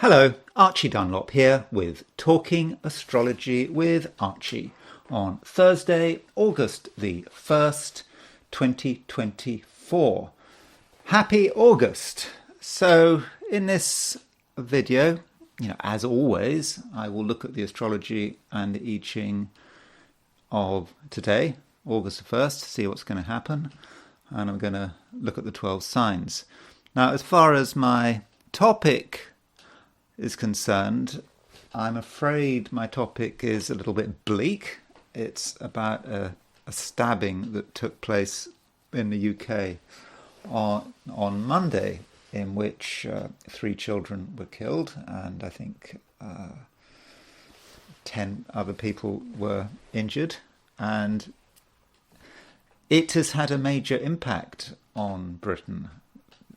Hello, Archie Dunlop here with Talking Astrology with Archie on Thursday, August the 1st, 2024. Happy August! So in this video, as always, I will look at the astrology and the I Ching of today, August the 1st, see what's going to happen, and I'm going to look at the 12 signs. Now, as far as my topic is concerned, I'm afraid my topic is a little bit bleak. It's about a stabbing that took place in the UK on Monday, in which 3 children were killed, and I think 10 other people were injured. And it has had a major impact on Britain.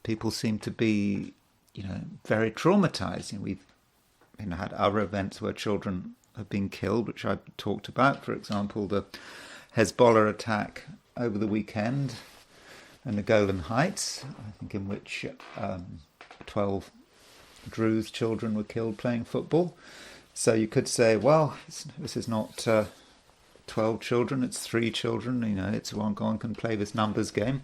People seem to be very traumatized. We've had other events where children have been killed, which I've talked about. For example, the Hezbollah attack over the weekend in the Golan Heights, I think, in which 12 Druze children were killed playing football. So you could say, well, this is not 12 children, it's 3 children. It's one can play this numbers game.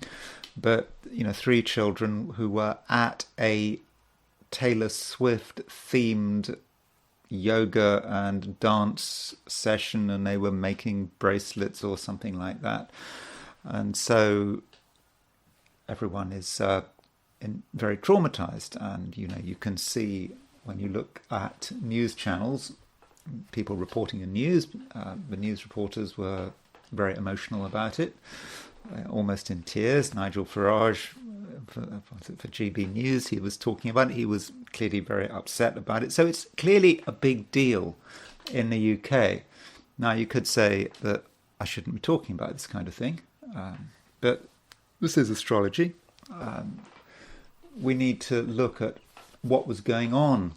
But, 3 children who were at a Taylor Swift themed yoga and dance session, and they were making bracelets or something like that. And so everyone is very traumatized. And, you can see when you look at news channels, people reporting the news, the news reporters were very emotional about it, almost in tears. Nigel Farage, for GB News, he was talking about it. He was clearly very upset about it. So it's clearly a big deal in the UK. Now, you could say that I shouldn't be talking about this kind of thing, but this is astrology. We need to look at what was going on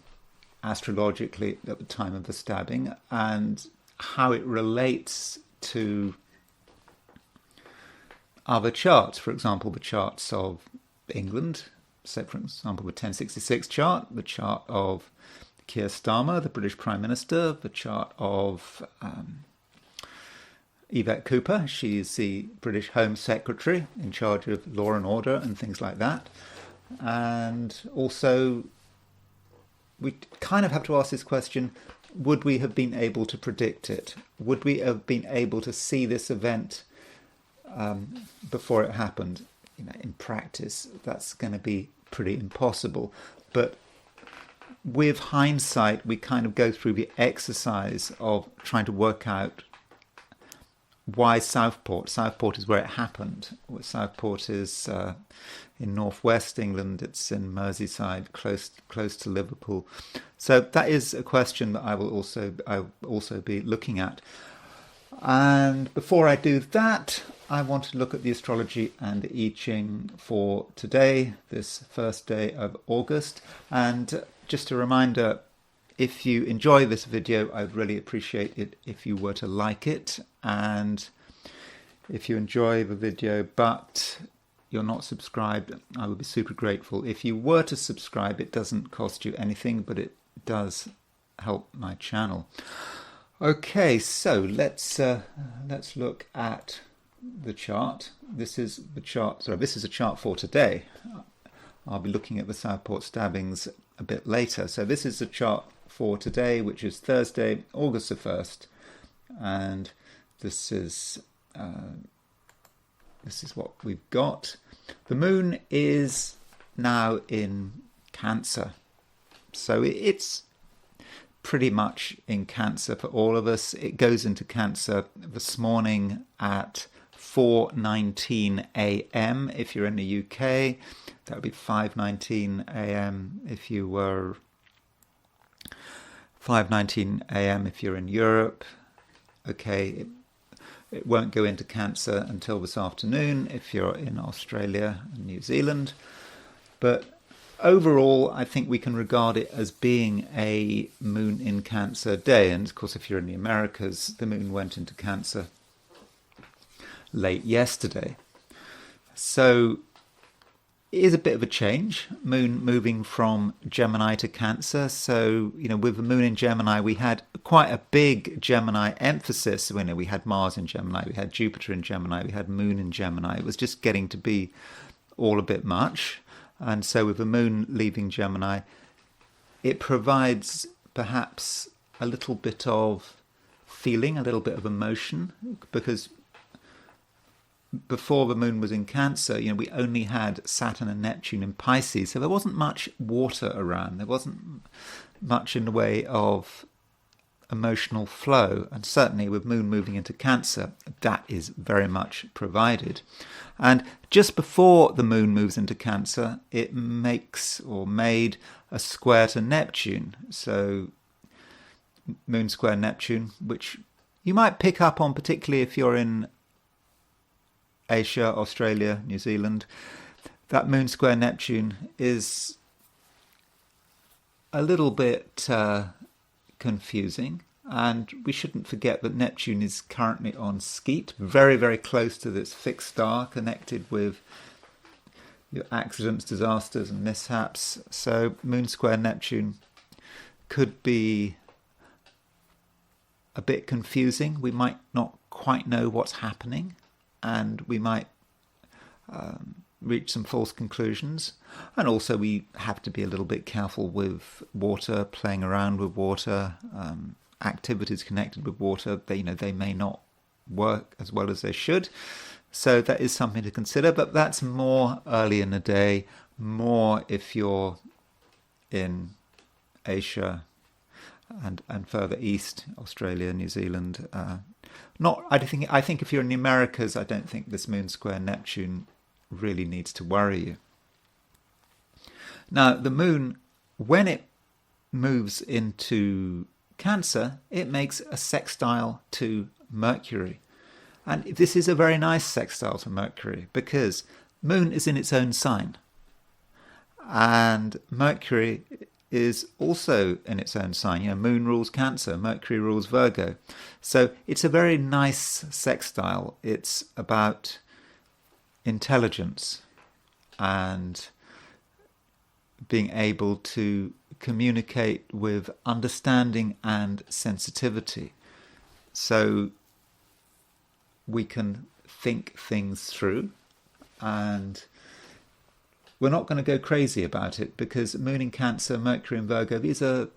astrologically at the time of the stabbing and how it relates to other charts. For example, the charts of England, say for example the 1066 chart, the chart of Keir Starmer, the British Prime Minister, the chart of Yvette Cooper, she's the British Home Secretary in charge of law and order and things like that. And also, we kind of have to ask this question, would we have been able to predict it? Would we have been able to see this event before it happened? In practice, that's going to be pretty impossible. But with hindsight, we kind of go through the exercise of trying to work out why Southport. Southport is where it happened. Southport is in northwest England. It's in Merseyside, close to Liverpool. So that is a question that I will also be looking at. And before I do that, I want to look at the astrology and the I Ching for today, this first day of August. And just a reminder, if you enjoy this video, I'd really appreciate it if you were to like it. And if you enjoy the video but you're not subscribed, I would be super grateful. If you were to subscribe, it doesn't cost you anything, but it does help my channel. Okay, so let's look at the chart. This is the chart. Sorry, this is a chart for today. I'll be looking at the Southport stabbings a bit later. So this is the chart for today, which is Thursday, August the 1st, and this is what we've got. The moon is now in Cancer, so it's pretty much in Cancer for all of us. It goes into Cancer this morning at 4:19 a.m. if you're in the UK. That would be 5:19 a.m. if you were 5:19 a.m. if you're in Europe. Okay, it won't go into Cancer until this afternoon if you're in Australia and New Zealand. But overall, I think we can regard it as being a moon in Cancer day. And of course, if you're in the Americas, the moon went into Cancer late yesterday. So is a bit of a change. Moon moving from Gemini to Cancer. So, with the moon in Gemini, we had quite a big Gemini emphasis. We had Mars in Gemini, we had Jupiter in Gemini, we had Moon in Gemini. It was just getting to be all a bit much. And so with the moon leaving Gemini, it provides perhaps a little bit of feeling, a little bit of emotion, because before the moon was in Cancer, we only had Saturn and Neptune in Pisces, so there wasn't much water around. There wasn't much in the way of emotional flow, and certainly with moon moving into Cancer, that is very much provided. And just before the moon moves into Cancer, it makes or made a square to Neptune. So moon square Neptune, which you might pick up on, particularly if you're in Asia, Australia, New Zealand. That moon square Neptune is a little bit confusing, and we shouldn't forget that Neptune is currently on Skeet, very, very close to this fixed star, connected with your accidents, disasters and mishaps. So moon square Neptune could be a bit confusing. We might not quite know what's happening, and we might reach some false conclusions. And also we have to be a little bit careful with water, playing around with water, activities connected with water. They may not work as well as they should. So that is something to consider, but that's more early in the day, more if you're in Asia and further east, Australia, New Zealand. I think if you're in the Americas, I don't think this moon square Neptune really needs to worry you. Now, the moon, when it moves into Cancer, it makes a sextile to Mercury. And this is a very nice sextile to Mercury because moon is in its own sign. And Mercury is also in its own sign. Moon rules Cancer, Mercury rules Virgo. So it's a very nice sextile. It's about intelligence and being able to communicate with understanding and sensitivity. So we can think things through, and we're not going to go crazy about it because moon in Cancer, Mercury in Virgo, these are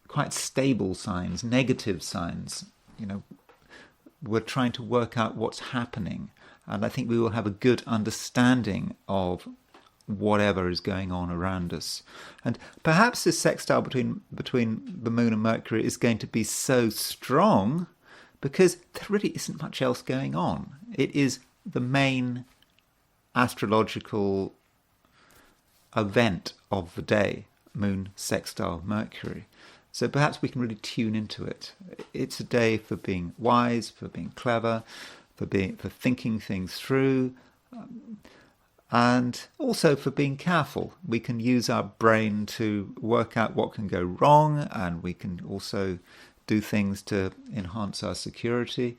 quite stable signs, negative signs. We're trying to work out what's happening, and I think we will have a good understanding of whatever is going on around us. And perhaps this sextile between the moon and Mercury is going to be so strong because there really isn't much else going on. It is the main astrological event of the day, moon sextile Mercury. So perhaps we can really tune into it. It's a day for being wise, for being clever, for thinking things through, and also for being careful. We can use our brain to work out what can go wrong, and we can also do things to enhance our security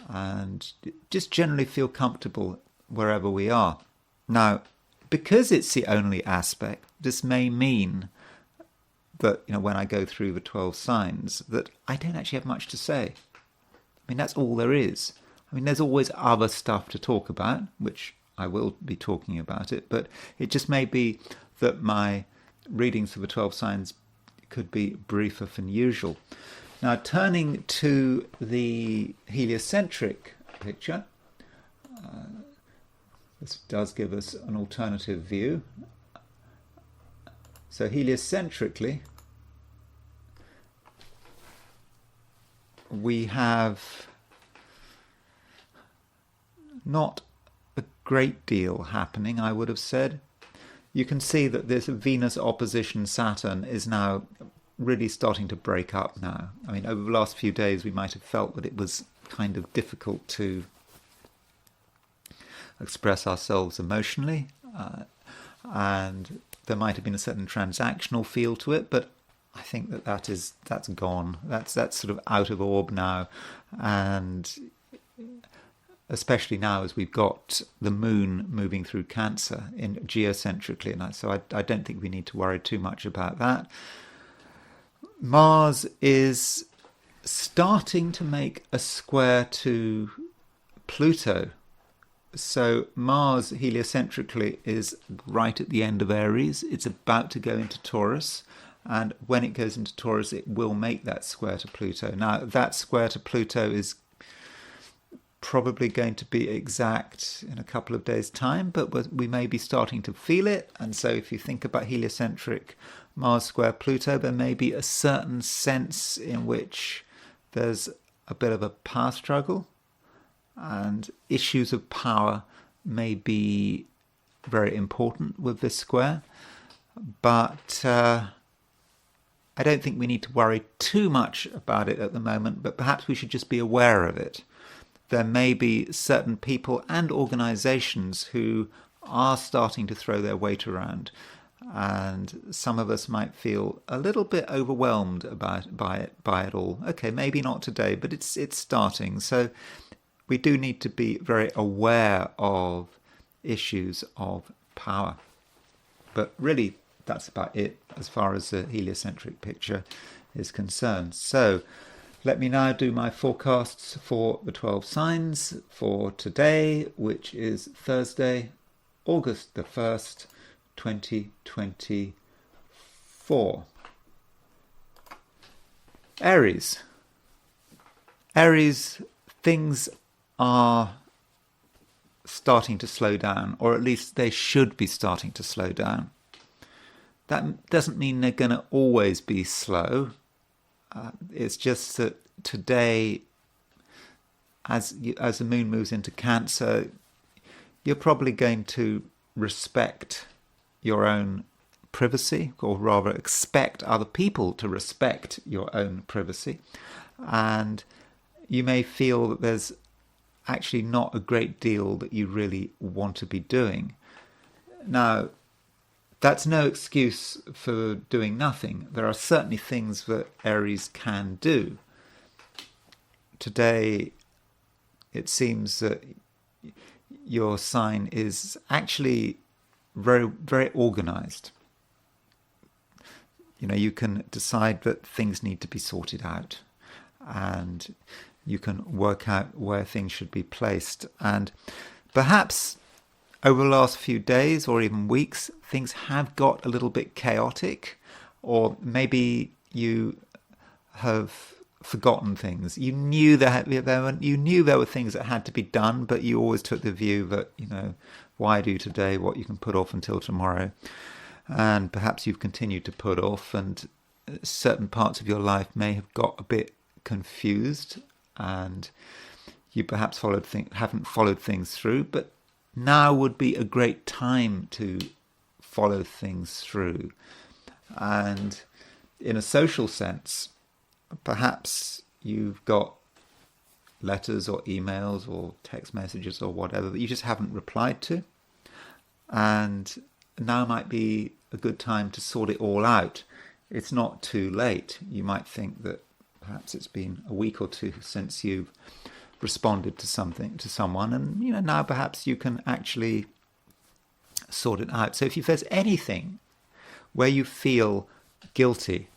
and just generally feel comfortable wherever we are. Now, because it's the only aspect, this may mean that, when I go through the 12 signs, that I don't actually have much to say. That's all there is. There's always other stuff to talk about, which I will be talking about it, but it just may be that my readings for the 12 signs could be briefer than usual. Now, turning to the heliocentric picture, this does give us an alternative view. So heliocentrically, we have not a great deal happening, I would have said. You can see that this Venus opposition Saturn is now really starting to break up now. Over the last few days we might have felt that it was kind of difficult to express ourselves emotionally, and there might have been a certain transactional feel to it, but I think that's gone. That's sort of out of orb now, and especially now as we've got the moon moving through Cancer in geocentrically, and so I don't think we need to worry too much about that. Mars is starting to make a square to Pluto. So Mars heliocentrically is right at the end of Aries. It's about to go into Taurus. And when it goes into Taurus, it will make that square to Pluto. Now, that square to Pluto is probably going to be exact in a couple of days' time, but we may be starting to feel it. And so if you think about heliocentric Mars square Pluto, there may be a certain sense in which there's a bit of a power struggle, and issues of power may be very important with this square. But I don't think we need to worry too much about it at the moment, but perhaps we should just be aware of it. There may be certain people and organizations who are starting to throw their weight around, and some of us might feel a little bit overwhelmed by it all. Okay, maybe not today, but it's starting. So we do need to be very aware of issues of power. But really, that's about it as far as the heliocentric picture is concerned. So let me now do my forecasts for the 12 signs for today, which is Thursday, August the 1st, 2024. Aries. Aries, things are starting to slow down, or at least they should be starting to slow down. That doesn't mean they're going to always be slow. It's just that today, as the moon moves into Cancer, you're probably going to respect your own privacy, or rather expect other people to respect your own privacy. And you may feel that there's actually not a great deal that you really want to be doing. Now, that's no excuse for doing nothing. There are certainly things that Aries can do. Today, it seems that your sign is actually very, very organized. You know, you can decide that things need to be sorted out, and you can work out where things should be placed. And perhaps over the last few days or even weeks, things have got a little bit chaotic, or maybe you have forgotten things. You knew there were things that had to be done, but you always took the view that, why do today what you can put off until tomorrow? And perhaps you've continued to put off, and certain parts of your life may have got a bit confused, and you perhaps haven't followed things through, but now would be a great time to follow things through. And in a social sense, perhaps you've got letters or emails or text messages or whatever that you just haven't replied to. And now might be a good time to sort it all out. It's not too late. You might think that perhaps it's been a week or two since you've responded to someone, and now perhaps you can actually sort it out. So if there's anything where you feel guilty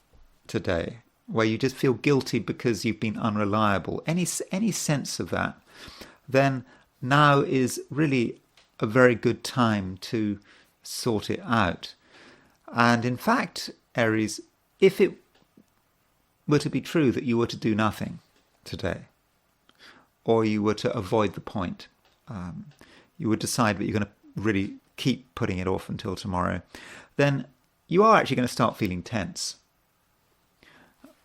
today, where you just feel guilty because you've been unreliable, any sense of that, then now is really a very good time to sort it out. And in fact, Aries, if it were to be true that you were to do nothing today, or you were to avoid the point, you would decide that you're going to really keep putting it off until tomorrow, then you are actually going to start feeling tense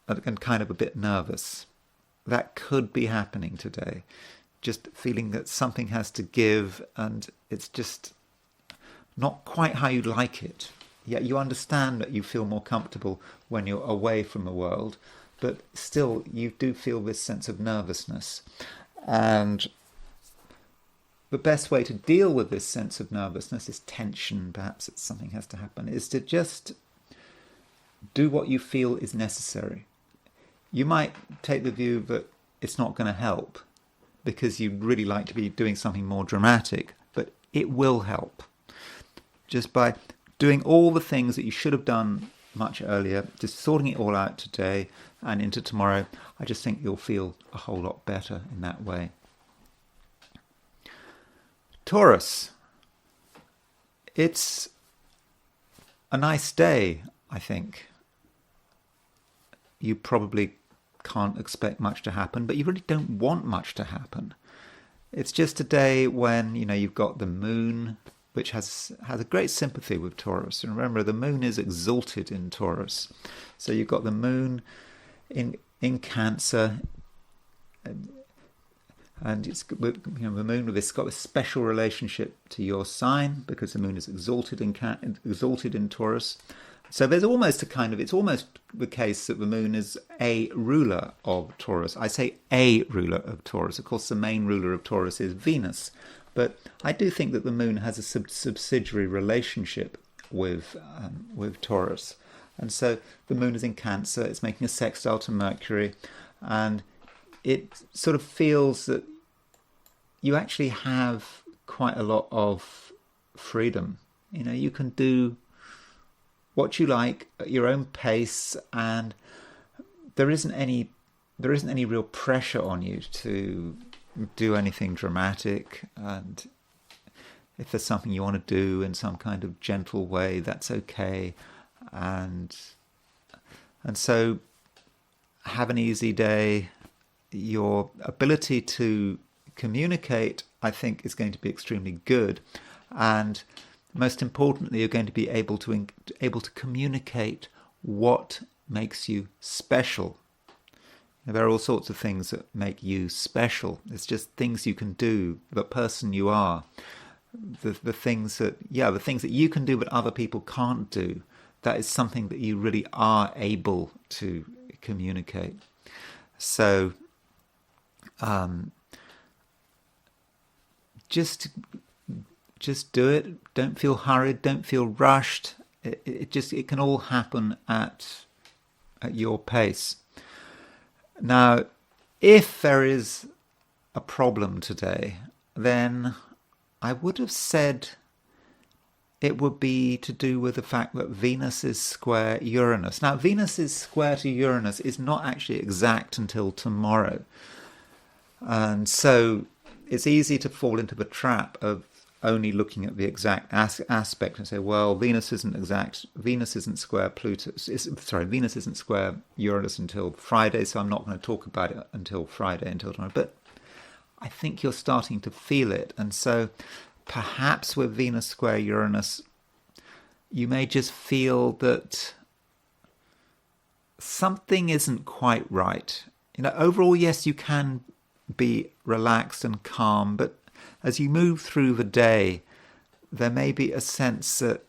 and kind of a bit nervous. That could be happening today. Just feeling that something has to give, and it's just not quite how you'd like it. Yet you understand that you feel more comfortable when you're away from the world, but still you do feel this sense of nervousness. And the best way to deal with this sense of nervousness is tension, perhaps that something has to happen, is to just do what you feel is necessary. You might take the view that it's not going to help, because you'd really like to be doing something more dramatic, but it will help. Just by doing all the things that you should have done much earlier, just sorting it all out today and into tomorrow, I just think you'll feel a whole lot better in that way. Taurus. It's a nice day, I think. You probably can't expect much to happen, but you really don't want much to happen. It's just a day when, you've got the moon, which has a great sympathy with Taurus. And remember, the moon is exalted in Taurus. So you've got the moon in Cancer, and it's the moon it's got a special relationship to your sign because the moon is exalted in Taurus. So there's almost it's almost the case that the moon is a ruler of Taurus. I say a ruler of Taurus. Of course, the main ruler of Taurus is Venus. But I do think that the moon has a subsidiary relationship with Taurus. And so the moon is in Cancer. It's making a sextile to Mercury. And it sort of feels that you actually have quite a lot of freedom. You can do what you like at your own pace, and there isn't any real pressure on you to do anything dramatic. And if there's something you want to do in some kind of gentle way, that's okay. And so have an easy day. Your ability to communicate, I think, is going to be extremely good, and most importantly, you're going to be able to communicate what makes you special. There are all sorts of things that make you special. It's just things you can do, the person you are, the things that you can do but other people can't do. That is something that you really are able to communicate. So, just do it. Don't feel hurried. Don't feel rushed. It can all happen at your pace. Now, if there is a problem today, then I would have said it would be to do with the fact that Venus is square Uranus. Now, Venus is square to Uranus is not actually exact until tomorrow. And so it's easy to fall into the trap of only looking at the exact aspect and say, well, Venus isn't exact. Venus isn't square Venus isn't square Uranus until Friday, so I'm not going to talk about it until Friday, until tomorrow. But I think you're starting to feel it. And so perhaps with Venus square Uranus, you may just feel that something isn't quite right. Overall, yes, you can be relaxed and calm, but as you move through the day, there may be a sense that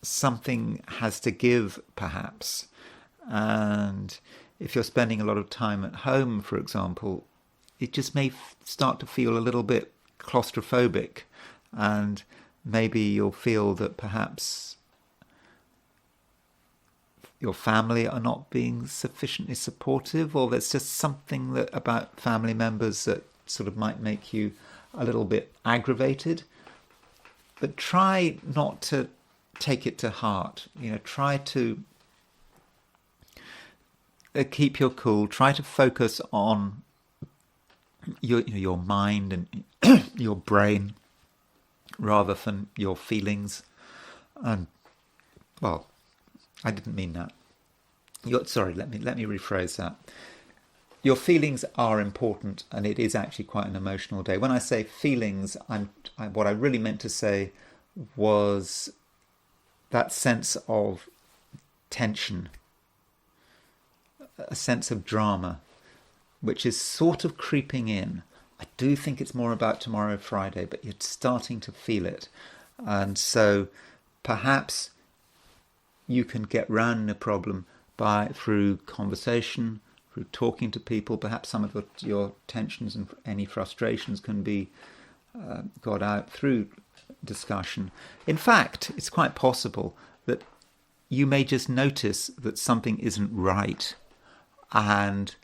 something has to give, perhaps. And if you're spending a lot of time at home, for example, it just may start to feel a little bit claustrophobic. And maybe you'll feel that perhaps your family are not being sufficiently supportive, or there's just something about family members that sort of might make you a little bit aggravated. But try not to take it to heart. Try to keep your cool. Try to focus on your mind and your brain rather than your feelings. And well, I didn't mean that. Let me rephrase that. Your feelings are important, and it is actually quite an emotional day. When I say feelings, what I really meant to say was that sense of tension, a sense of drama, which is sort of creeping in. I do think it's more about tomorrow, Friday, but you're starting to feel it. And so perhaps you can get round the problem through conversation, through talking to people. Perhaps some of your tensions and any frustrations can be got out through discussion. In fact, it's quite possible that you may just notice that something isn't right, and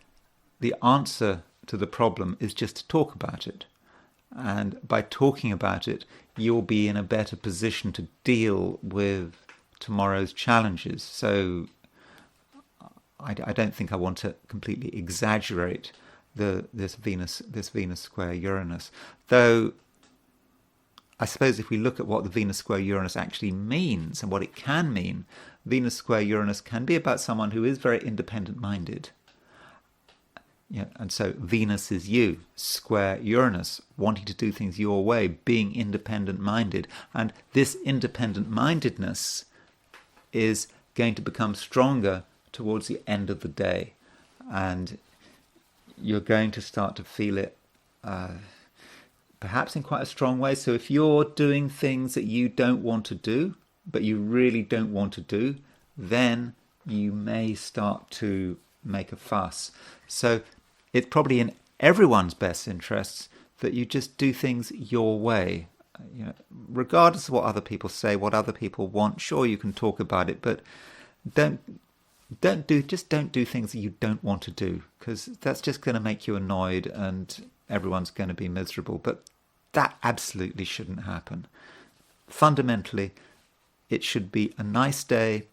the answer to the problem is just to talk about it. And by talking about it, you'll be in a better position to deal with tomorrow's challenges. So I don't think I want to completely exaggerate this Venus square Uranus. Though I suppose if we look at what the Venus square Uranus actually means and what it can mean, Venus square Uranus can be about someone who is very independent-minded. Yeah, and so Venus is you, square Uranus, wanting to do things your way, being independent-minded. And this independent-mindedness is going to become stronger towards the end of the day. And you're going to start to feel it perhaps in quite a strong way. So if you're doing things that you don't want to do, but you really don't want to do, then you may start to make a fuss. So it's probably in everyone's best interests that you just do things your way. You know, regardless of what other people say, what other people want. Sure, you can talk about it, but don't do things that you don't want to do, because that's just going to make you annoyed and everyone's going to be miserable. But that absolutely shouldn't happen. Fundamentally, it should be a nice day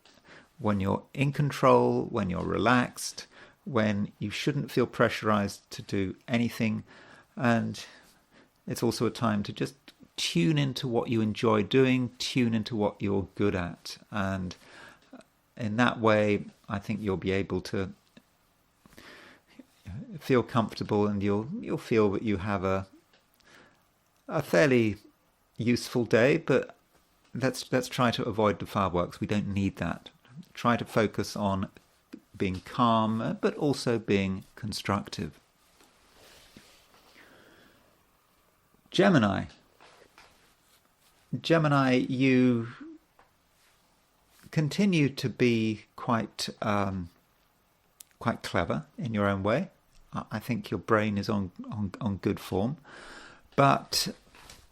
when you're in control, when you're relaxed, when you shouldn't feel pressurized to do anything. And it's also a time to just tune into what you enjoy doing, tune into what you're good at. And in that way, I think you'll be able to feel comfortable, and you'll feel that you have a fairly useful day. But let's try to avoid the fireworks. We don't need that. Try to focus on being calm, but also being constructive. Gemini, you continue to be quite clever in your own way. I think your brain is on good form. But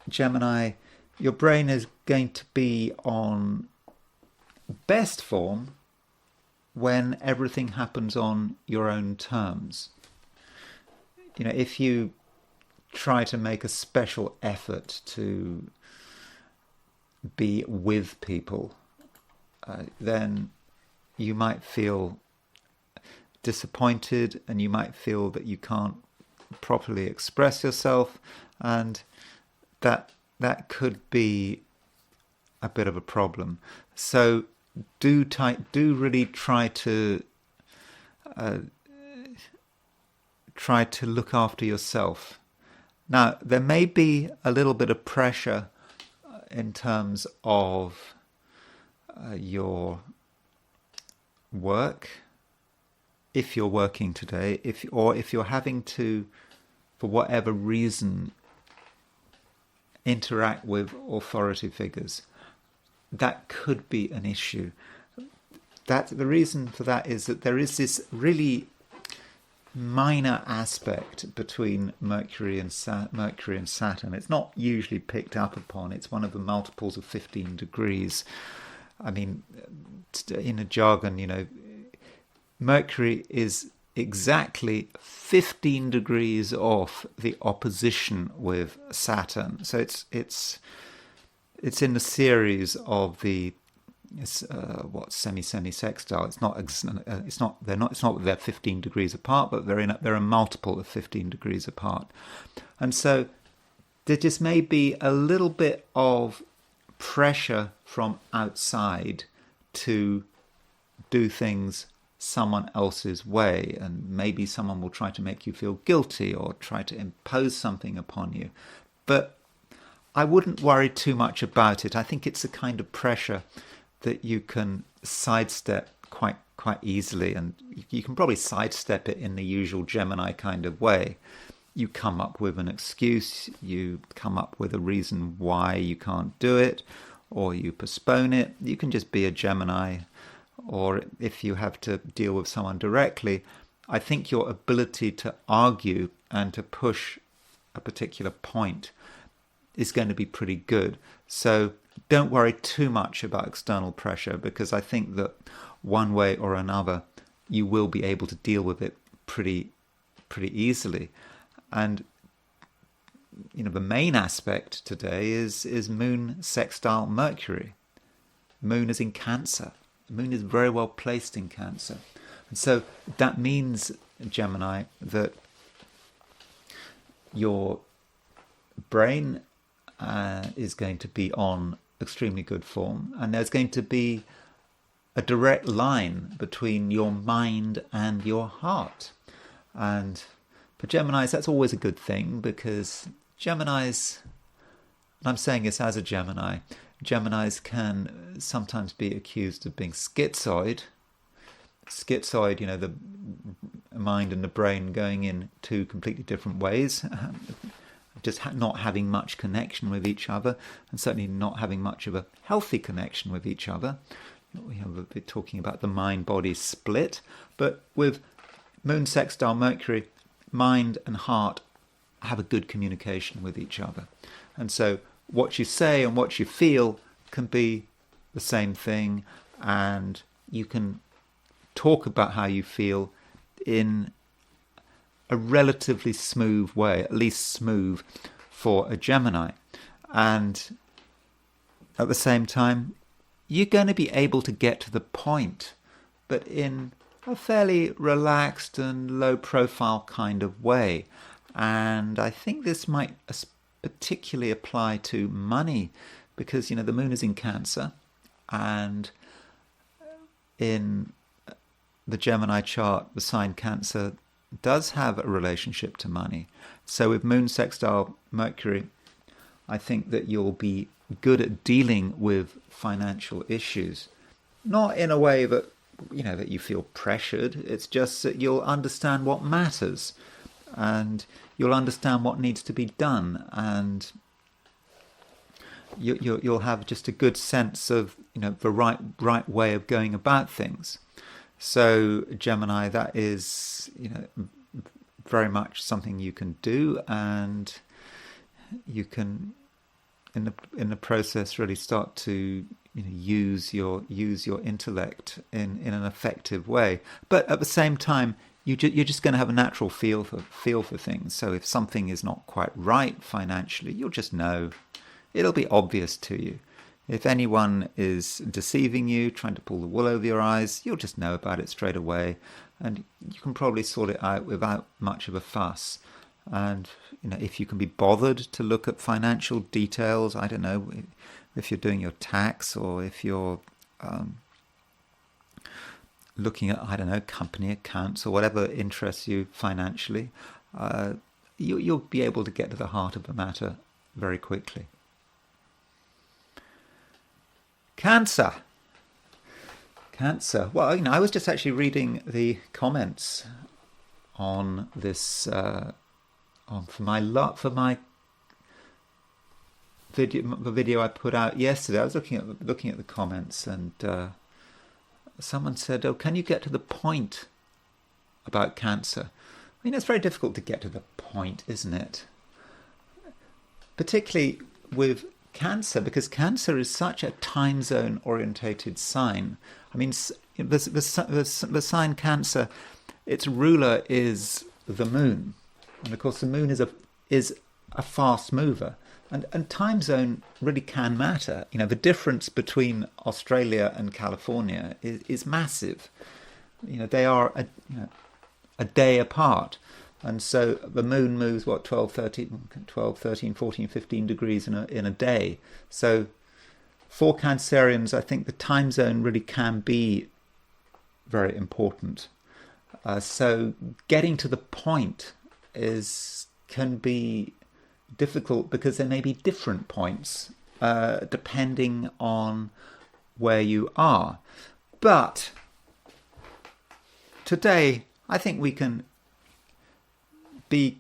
Gemini, your brain is going to be on best form when everything happens on your own terms. You know, if you try to make a special effort to be with people, then you might feel disappointed, and you might feel that you can't properly express yourself, and that could be a bit of a problem. So do really try to look after yourself. Now, there may be a little bit of pressure in terms of your work, if you're working today, if you're having to, for whatever reason, interact with authority figures. That could be an issue. The reason for that is that there is this really minor aspect between Mercury and Saturn. It's not usually picked up upon. It's one of the multiples of 15 degrees. I mean, in a jargon, you know, Mercury is exactly 15 degrees off the opposition with Saturn. So it's in the series of the semi sextile. It's not they're 15 degrees apart, but they're a multiple of 15 degrees apart. And so there just may be a little bit of pressure from outside to do things someone else's way, and maybe someone will try to make you feel guilty or try to impose something upon you. But I wouldn't worry too much about it. I think it's a kind of pressure that you can sidestep quite easily, and you can probably sidestep it in the usual Gemini kind of way. You come up with an excuse, you come up with a reason why you can't do it, or you postpone it. You can just be a Gemini. Or if you have to deal with someone directly, I think your ability to argue and to push a particular point is going to be pretty good. So don't worry too much about external pressure, because I think that one way or another you will be able to deal with it pretty easily. And the main aspect today is Moon sextile Mercury. Moon is in Cancer. Moon is very well placed in Cancer. And so that means, Gemini, that your brain is going to be on extremely good form, and there's going to be a direct line between your mind and your heart. And for Geminis, that's always a good thing, because Geminis, and I'm saying this as a Gemini, Geminis can sometimes be accused of being schizoid. Schizoid, the mind and the brain going in two completely different ways, just not having much connection with each other, and certainly not having much of a healthy connection with each other. We have a bit talking about the mind-body split, but with Moon sextile Mercury, mind and heart have a good communication with each other. And so what you say and what you feel can be the same thing, and you can talk about how you feel in a relatively smooth way, at least smooth for a Gemini. And at the same time, you're going to be able to get to the point, but in a fairly relaxed and low-profile kind of way. And I think this might particularly apply to money, because, the Moon is in Cancer, and in the Gemini chart, the sign Cancer does have a relationship to money. So with Moon sextile Mercury, I think that you'll be good at dealing with financial issues. Not in a way that, that you feel pressured. It's just that you'll understand what matters, and you'll understand what needs to be done, and you'll have just a good sense of, the right way of going about things. So Gemini, that is, very much something you can do, and you can, in the process, really start to use your intellect in an effective way. But at the same time, you're just going to have a natural feel for things. So if something is not quite right financially, you'll just know. It'll be obvious to you. If anyone is deceiving you, trying to pull the wool over your eyes, you'll just know about it straight away, and you can probably sort it out without much of a fuss. And if you can be bothered to look at financial details, I don't know, if you're doing your tax, or if you're looking at, I don't know, company accounts, or whatever interests you financially, you'll be able to get to the heart of the matter very quickly. Cancer. Well, I was just actually reading the comments on this for my video I put out yesterday. I was looking at the comments, and someone said, "Oh, can you get to the point about Cancer?" It's very difficult to get to the point, isn't it? Particularly with Cancer, because Cancer is such a time zone orientated sign. The sign Cancer, its ruler is the Moon, and of course the Moon is a fast mover, and time zone really can matter. The difference between Australia and California is massive. They are a day apart. And so the Moon moves, 12, 13, 14, 15 degrees in a day. So for Cancerians, I think the time zone really can be very important. So getting to the point can be difficult, because there may be different points depending on where you are. But today, I think we can be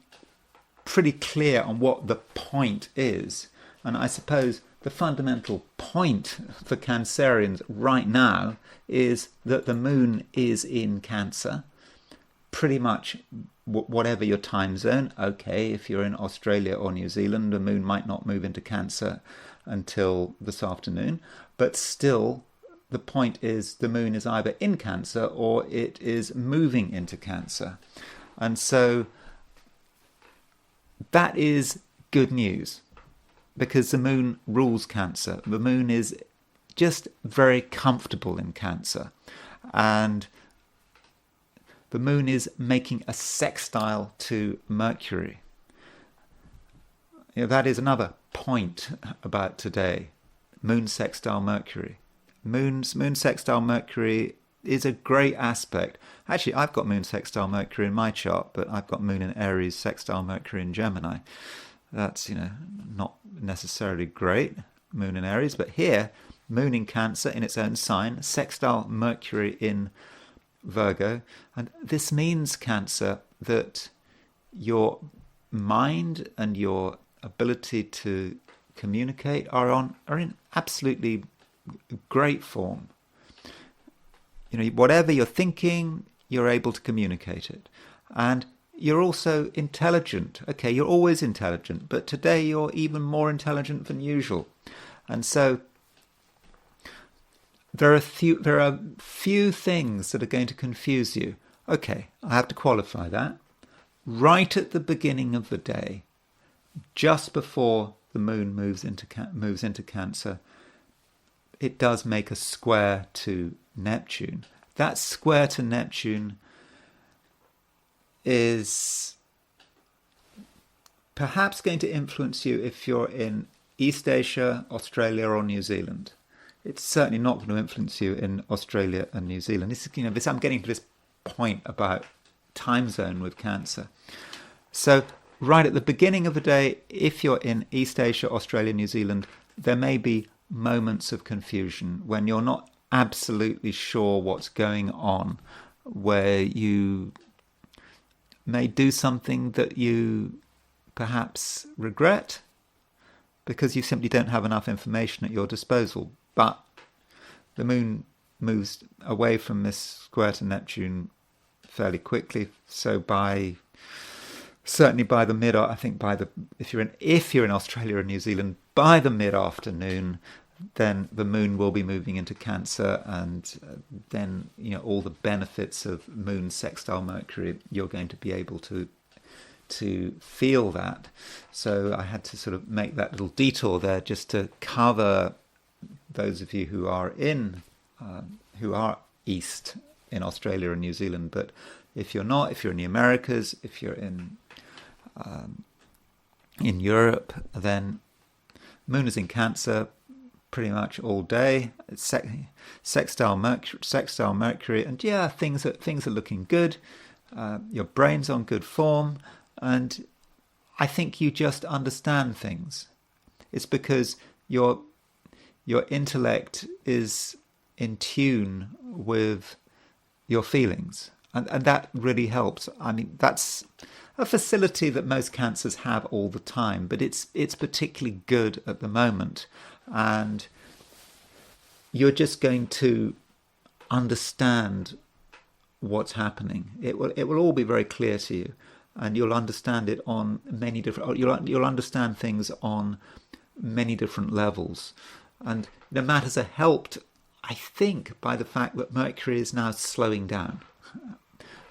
pretty clear on what the point is. And I suppose the fundamental point for Cancerians right now is that the Moon is in Cancer, pretty much whatever your time zone. Okay, if you're in Australia or New Zealand, the Moon might not move into Cancer until this afternoon, but still the point is the Moon is either in Cancer or it is moving into Cancer. And so that is good news, because the moon rules Cancer. The moon is just very comfortable in Cancer, and the moon is making a sextile to Mercury. That is another point about today. Moon sextile Mercury. Moon sextile Mercury is a great aspect. Actually, I've got moon sextile Mercury in my chart, but I've got moon in Aries, sextile Mercury in Gemini. That's, not necessarily great, moon in Aries, but here, moon in Cancer in its own sign, sextile Mercury in Virgo. And this means, Cancer, that your mind and your ability to communicate are in absolutely great form. Whatever you're thinking, you're able to communicate it. And you're also intelligent. Okay, you're always intelligent, but today you're even more intelligent than usual. And so there are few things that are going to confuse you. Okay, I have to qualify that. Right at the beginning of the day, just before the moon moves into Cancer, it does make a square to Neptune. That square to Neptune is perhaps going to influence you if you're in East Asia, Australia, or New Zealand. It's certainly not going to influence you in Australia and New Zealand. I'm getting to this point about time zone with Cancer. So right at the beginning of the day, if you're in East Asia, Australia, New Zealand, there may be moments of confusion when you're not absolutely sure what's going on, where you may do something that you perhaps regret because you simply don't have enough information at your disposal. But the moon moves away from this square to Neptune fairly quickly, so certainly by the mid, I think if you're in Australia or New Zealand, by the mid-afternoon, then the moon will be moving into Cancer, and then all the benefits of moon sextile Mercury, you're going to be able to feel that. So I had to sort of make that little detour there just to cover those of you who are east in Australia and New Zealand. But if you're not, if you're in the Americas, if you're in Europe, then moon is in Cancer pretty much all day. It's sextile Mercury, and things are looking good. Your brain's on good form, and I think you just understand things. It's because your intellect is in tune with your feelings, and that really helps. I mean, that's a facility that most Cancers have all the time, but it's particularly good at the moment, and you're just going to understand what's happening. It will all be very clear to you, and you'll understand it on many different. You'll understand things on many different levels, and matters are helped, I think, by the fact that Mercury is now slowing down.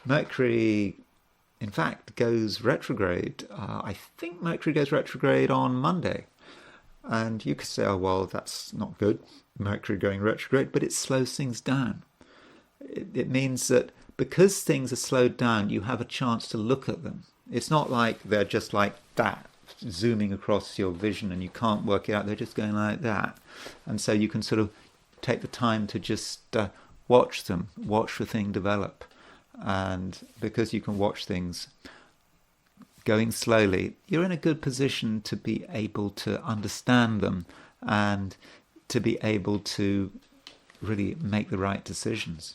Mercury, in fact, goes retrograde. I think Mercury goes retrograde on Monday. And you could say, oh, well, that's not good, Mercury going retrograde, but it slows things down. It means that because things are slowed down, you have a chance to look at them. It's not like they're just like that, zooming across your vision and you can't work it out. They're just going like that. And so you can sort of take the time to just watch them, watch the thing develop. And because you can watch things going slowly, you're in a good position to be able to understand them and to be able to really make the right decisions.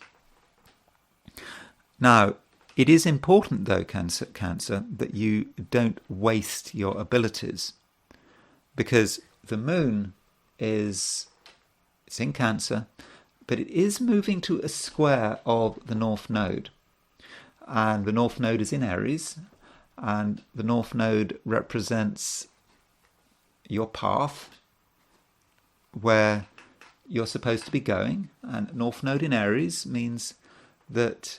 Now, it is important, though, Cancer, that you don't waste your abilities, because the moon it's in Cancer, but it is moving to a square of the North Node. And the North Node is in Aries, and the North Node represents your path, where you're supposed to be going. And North Node in Aries means that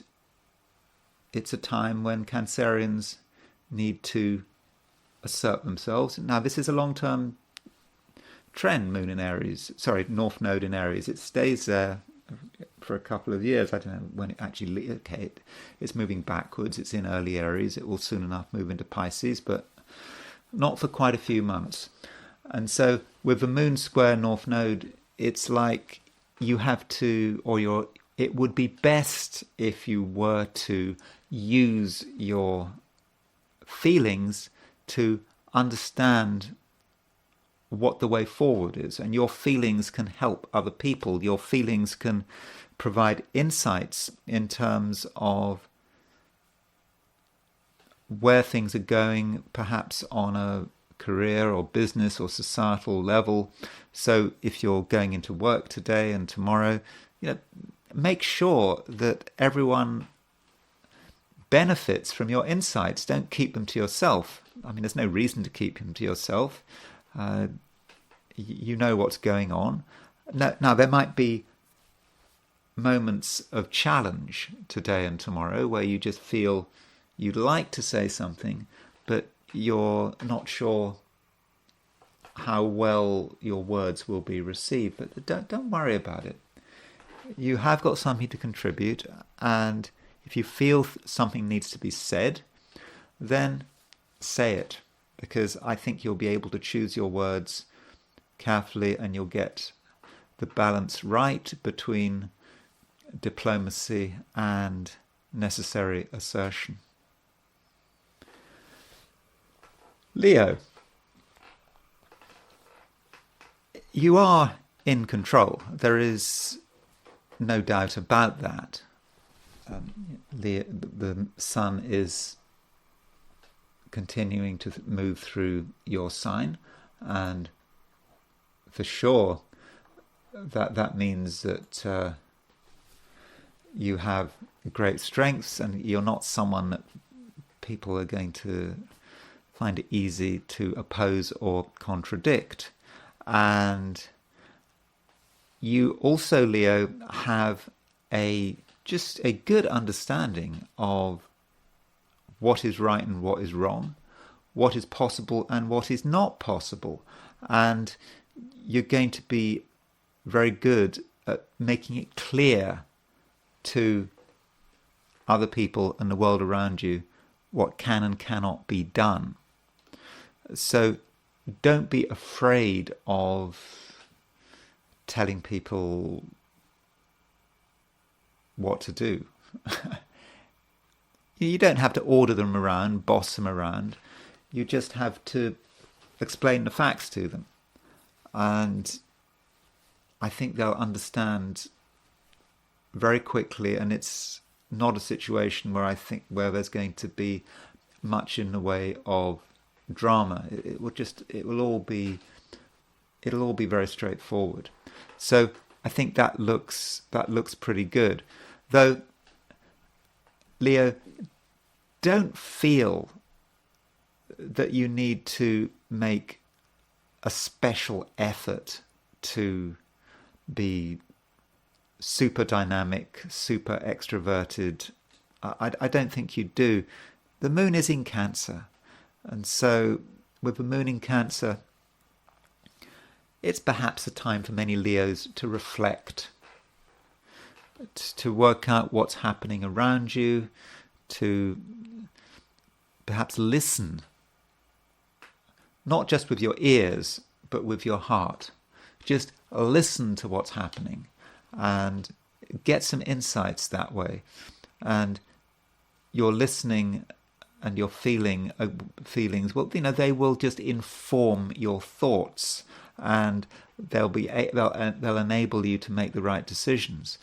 it's a time when Cancerians need to assert themselves. Now, this is a long-term trend, Moon in Aries, North Node in Aries. It stays there for a couple of years. I don't know when it actually, it's moving backwards. It's in early Aries. It will soon enough move into Pisces, but not for quite a few months. And so with the Moon square North Node, it's like you have to, it would be best if you were to use your feelings to understand what the way forward is, and your feelings can help other people. Your feelings can provide insights in terms of where things are going, perhaps on a career or business or societal level. So if you're going into work today and tomorrow, make sure that everyone benefits from your insights. Don't keep them to yourself. I mean, there's no reason to keep them to yourself. You know what's going on. Now, there might be moments of challenge today and tomorrow where you just feel you'd like to say something, but you're not sure how well your words will be received. But don't worry about it. You have got something to contribute, and if you feel something needs to be said, then say it, because I think you'll be able to choose your words carefully, and you'll get the balance right between diplomacy and necessary assertion. Leo, you are in control. There is no doubt about that. The sun is continuing to move through your sign, and for sure that means that you have great strengths, and you're not someone that people are going to find it easy to oppose or contradict. And you also, Leo, have just a good understanding of what is right and what is wrong, what is possible and what is not possible. And you're going to be very good at making it clear to other people and the world around you what can and cannot be done. So don't be afraid of telling people what to do. You don't have to order them around, boss them around. You just have to explain the facts to them. And I think they'll understand very quickly, and it's not a situation where there's going to be much in the way of drama. It'll all be very straightforward. So I think that looks pretty good. Though, Leo, don't feel that you need to make a special effort to be super dynamic, super extroverted. I don't think you do. The moon is in Cancer. And so with the moon in Cancer, it's perhaps a time for many Leos to reflect, to work out what's happening around you, to perhaps listen, not just with your ears, but with your heart. Just listen to what's happening and get some insights that way. And your listening and your feelings, well, they will just inform your thoughts, and they'll enable you to make the right decisions.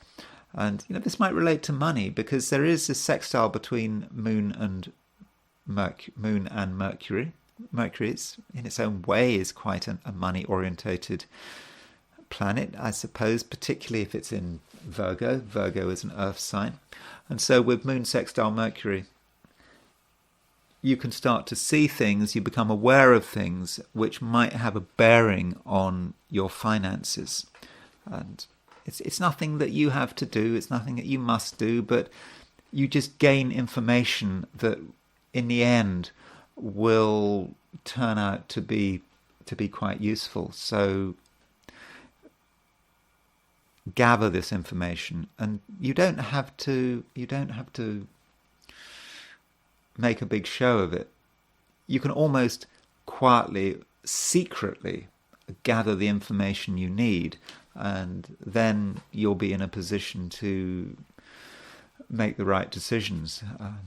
And this might relate to money, because there is a sextile between Moon and Mercury. Mercury, in its own way, is quite a money-orientated planet, I suppose, particularly if it's in Virgo. Virgo is an earth sign. And so with Moon sextile Mercury, you can start to see things, you become aware of things which might have a bearing on your finances. And it's nothing that you have to do, it's nothing that you must do, but you just gain information that in the end will turn out to be quite useful. So gather this information, and you don't have to make a big show of it. You can almost quietly, secretly gather the information you need, and then you'll be in a position to make the right decisions.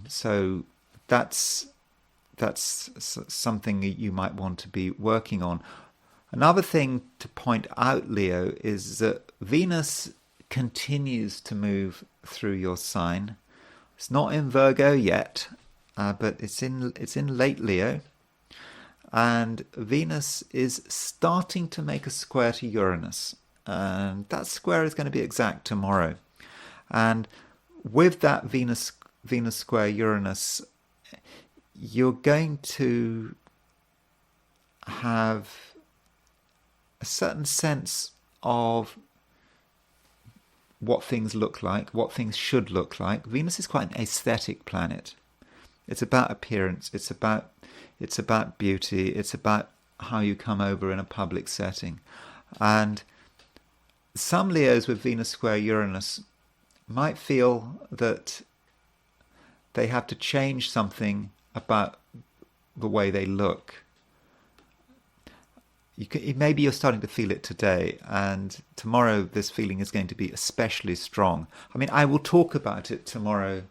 So that's something you might want to be working on. Another thing to point out, Leo, is that Venus continues to move through your sign. It's not in Virgo yet, but it's in late Leo, and Venus is starting to make a square to Uranus, and that square is going to be exact tomorrow. And with that Venus square Uranus, you're going to have a certain sense of what things look like, what things should look like. Venus is quite an aesthetic planet. It's about appearance, it's about beauty, it's about how you come over in a public setting. And some Leos with Venus square Uranus might feel that they have to change something about the way they look. Maybe you're starting to feel it today, and tomorrow this feeling is going to be especially strong. I mean, I will talk about it tomorrow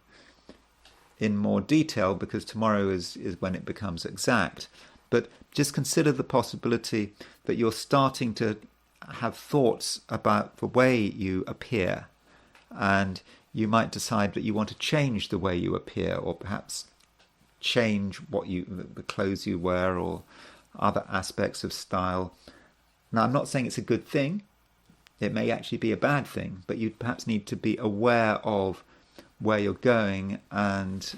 in more detail, because tomorrow is when it becomes exact. But just consider the possibility that you're starting to have thoughts about the way you appear, and you might decide that you want to change the way you appear, or perhaps change the clothes you wear, or other aspects of style. Now, I'm not saying it's a good thing. It may actually be a bad thing, but you perhaps need to be aware of where you're going and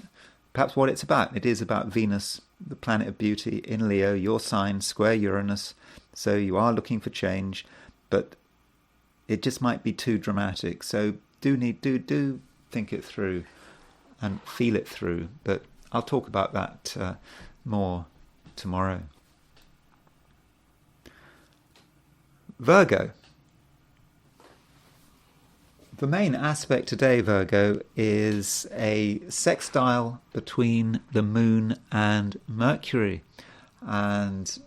perhaps what it's about. It is about Venus, the planet of beauty, in Leo, your sign, square Uranus. So you are looking for change, but it just might be too dramatic. So do think it through and feel it through. But I'll talk about that more tomorrow. Virgo. The main aspect today, Virgo, is a sextile between the Moon and Mercury. And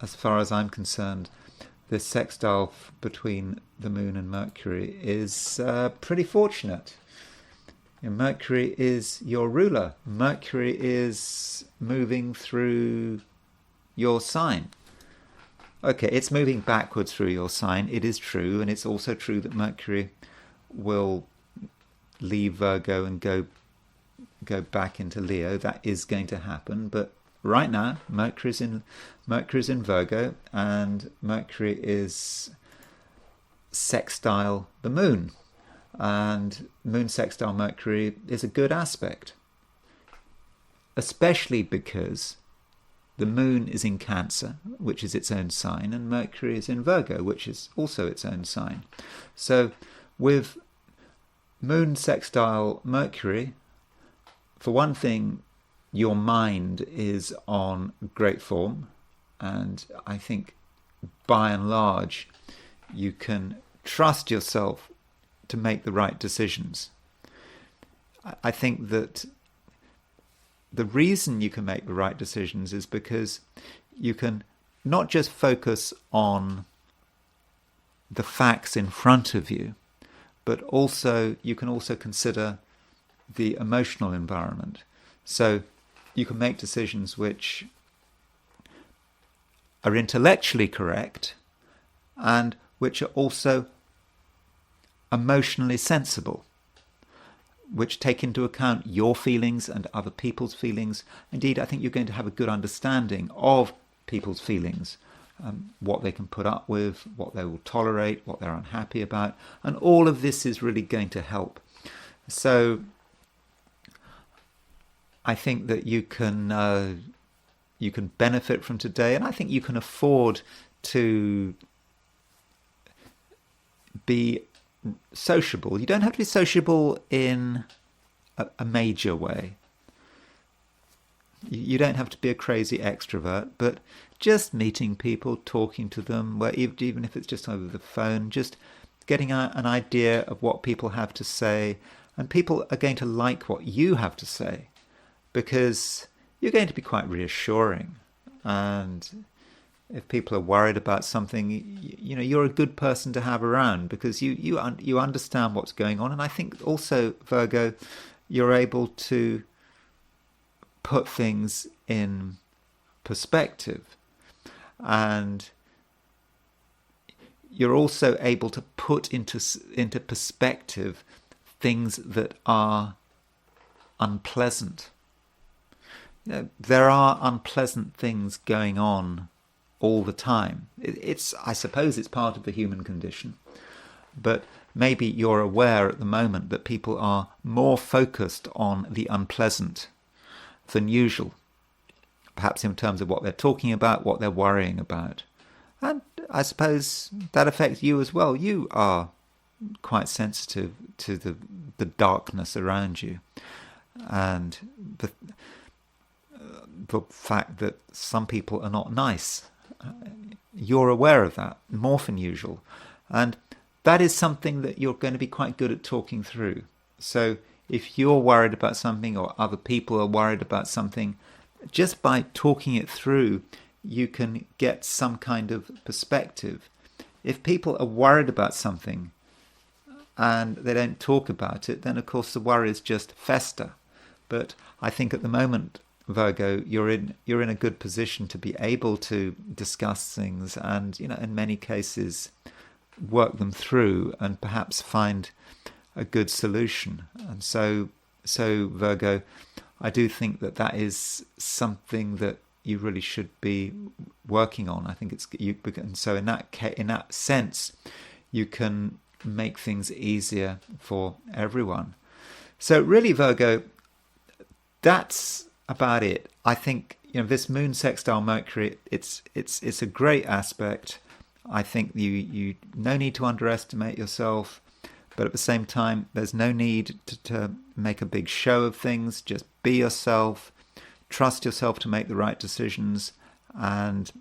as far as I'm concerned, this sextile between the Moon and Mercury is pretty fortunate. Mercury is your ruler. Mercury is moving through your sign. Okay, it's moving backwards through your sign, it is true, and it's also true that Mercury will leave Virgo and go back into Leo. That is going to happen, but right now Mercury's in Virgo, and Mercury is sextile the Moon, and Moon sextile Mercury is a good aspect, especially because the Moon is in Cancer, which is its own sign, and Mercury is in Virgo, which is also its own sign. So with Moon sextile Mercury, for one thing, your mind is on great form, and I think by and large you can trust yourself to make the right decisions. I think that the reason you can make the right decisions is because you can not just focus on the facts in front of you, but you can also consider the emotional environment. So you can make decisions which are intellectually correct and which are also emotionally sensible, which take into account your feelings and other people's feelings. Indeed, I think you're going to have a good understanding of people's feelings, what they can put up with, what they will tolerate, what they're unhappy about, and all of this is really going to help. So I think that you can benefit from today, and I think you can afford to be sociable. You don't have to be sociable in a major way. You don't have to be a crazy extrovert, but just meeting people, talking to them, even if it's just over the phone, just getting an idea of what people have to say. And people are going to like what you have to say because you're going to be quite reassuring. And if people are worried about something, you're a good person to have around because you understand what's going on. And I think also, Virgo, you're able to put things in perspective, and you're also able to put into perspective things that are unpleasant. There are unpleasant things going on all the time. I suppose it's part of the human condition, but maybe you're aware at the moment that people are more focused on the unpleasant than usual, perhaps in terms of what they're talking about, what they're worrying about. And I suppose that affects you as well. You are quite sensitive to the darkness around you, and the fact that some people are not nice. You're aware of that more than usual, and that is something that you're going to be quite good at talking through. So if you're worried about something or other people are worried about something, just by talking it through, you can get some kind of perspective. If people are worried about something and they don't talk about it, then of course the worries just fester. But I think at the moment, Virgo, you're in a good position to be able to discuss things and, in many cases, work them through and perhaps find a good solution. And so Virgo, I do think that is something that you really should be working on. I think it's you, and so in that sense, you can make things easier for everyone. So really, Virgo, that's about it. I think this moon sextile Mercury, it's a great aspect. I think you no need to underestimate yourself, but at the same time, there's no need to make a big show of things. Just be yourself, trust yourself to make the right decisions, and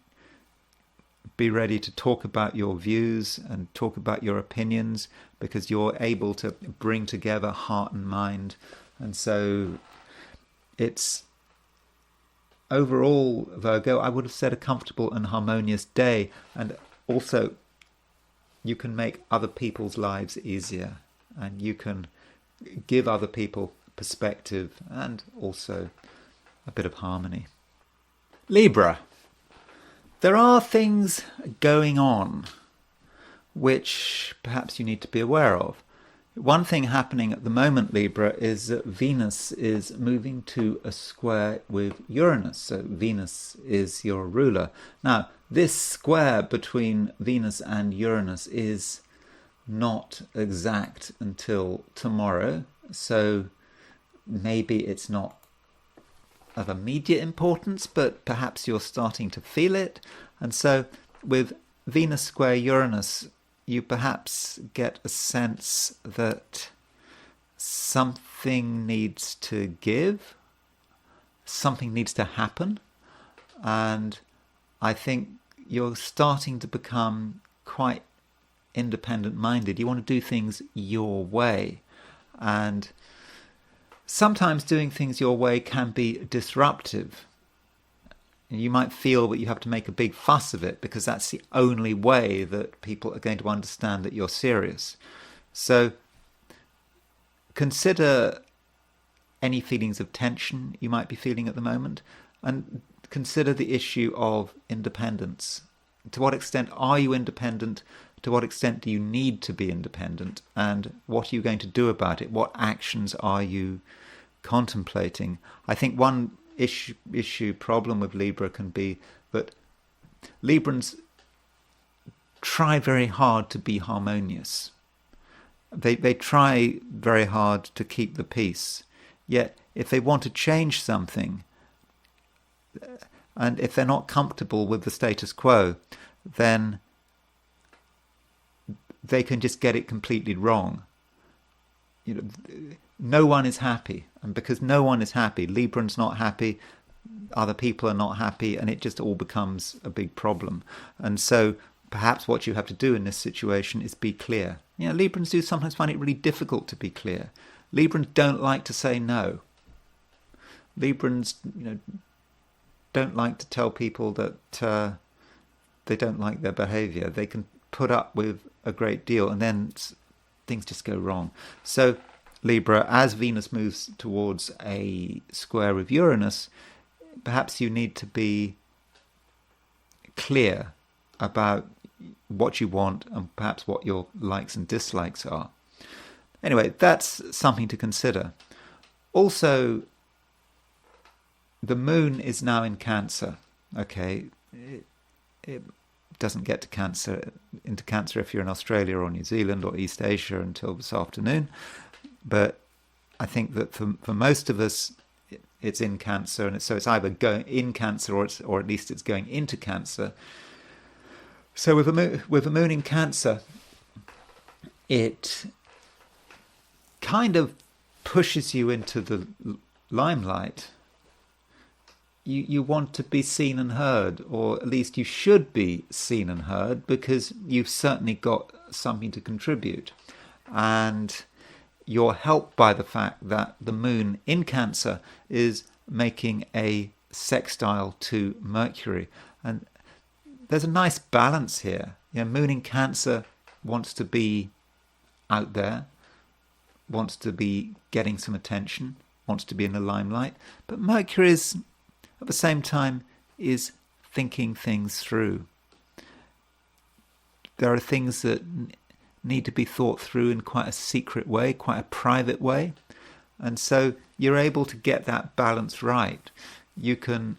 be ready to talk about your views and talk about your opinions, because you're able to bring together heart and mind. And so it's overall, Virgo, I would have said a comfortable and harmonious day. And also, you can make other people's lives easier, and you can give other people perspective and also a bit of harmony. Libra. There are things going on which perhaps you need to be aware of. One thing happening at the moment, Libra, is that Venus is moving to a square with Uranus. So Venus is your ruler. Now, this square between Venus and Uranus is not exact until tomorrow. So maybe it's not of immediate importance, but perhaps you're starting to feel it. And so with Venus square Uranus, you perhaps get a sense that something needs to give, something needs to happen, and I think you're starting to become quite independent-minded. You want to do things your way, and sometimes doing things your way can be disruptive. You might feel that you have to make a big fuss of it because that's the only way that people are going to understand that you're serious. So consider any feelings of tension you might be feeling at the moment, and consider the issue of independence. To what extent are you independent? To what extent do you need to be independent? And what are you going to do about it? What actions are you contemplating? I think one problem with Libra can be that Librans try very hard to be harmonious. They try very hard to keep the peace. Yet if they want to change something, and if they're not comfortable with the status quo, then they can just get it completely wrong. No one is happy, and because no one is happy, Libran's not happy, other people are not happy, and it just all becomes a big problem. And so perhaps what you have to do in this situation is be clear. Librans do sometimes find it really difficult to be clear. Librans don't like to say no. Librans, don't like to tell people that they don't like their behaviour. They can put up with a great deal, and then things just go wrong. So Libra, as Venus moves towards a square with Uranus, perhaps you need to be clear about what you want and perhaps what your likes and dislikes are. Anyway, that's something to consider. Also, the moon is now in Cancer. Okay, it doesn't get into Cancer if you're in Australia or New Zealand or East Asia until this afternoon. But I think that for most of us, it's in Cancer, and so it's either going in Cancer or at least it's going into Cancer. So with a moon in Cancer, it kind of pushes you into the limelight. You want to be seen and heard, or at least you should be seen and heard, because you've certainly got something to contribute. And you're helped by the fact that the moon in Cancer is making a sextile to Mercury. And there's a nice balance here. Moon in Cancer wants to be out there, wants to be getting some attention, wants to be in the limelight. But Mercury is, at the same time, is thinking things through. There are things that need to be thought through in quite a secret way, quite a private way. And so you're able to get that balance right. You can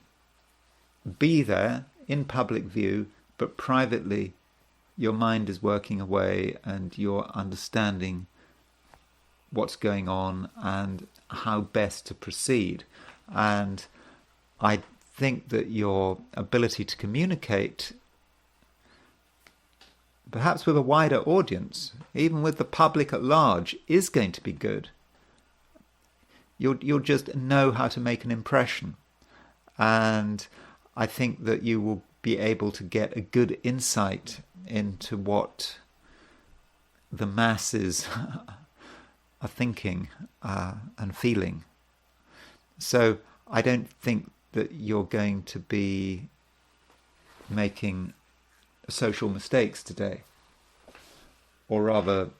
be there in public view, but privately your mind is working away and you're understanding what's going on and how best to proceed. And I think that your ability to communicate, perhaps with a wider audience, even with the public at large, is going to be good. You'll just know how to make an impression. And I think that you will be able to get a good insight into what the masses are thinking and feeling. So I don't think that you're going to be making social mistakes today. Or rather,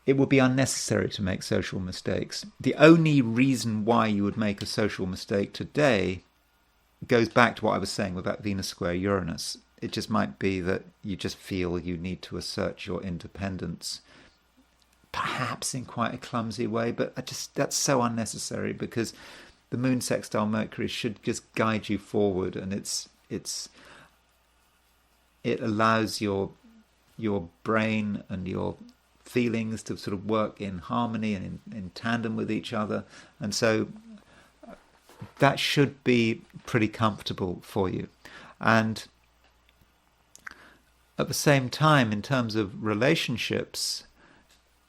it would be unnecessary to make social mistakes. The only reason why you would make a social mistake today goes back to what I was saying about Venus square Uranus. It just might be that you just feel you need to assert your independence, perhaps in quite a clumsy way, but that's so unnecessary, because the moon sextile Mercury should just guide you forward, and it allows your brain and your feelings to sort of work in harmony and in tandem with each other. And so that should be pretty comfortable for you. And at the same time, in terms of relationships,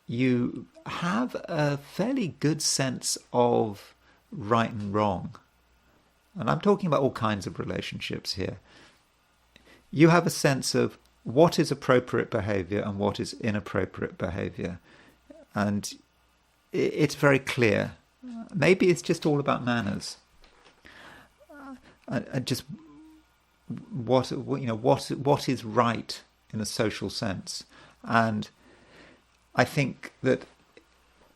you have a fairly good sense of right and wrong. And I'm talking about all kinds of relationships here. You have a sense of what is appropriate behavior and what is inappropriate behavior. And it's very clear. Maybe it's just all about manners. And just what is right in a social sense. And I think that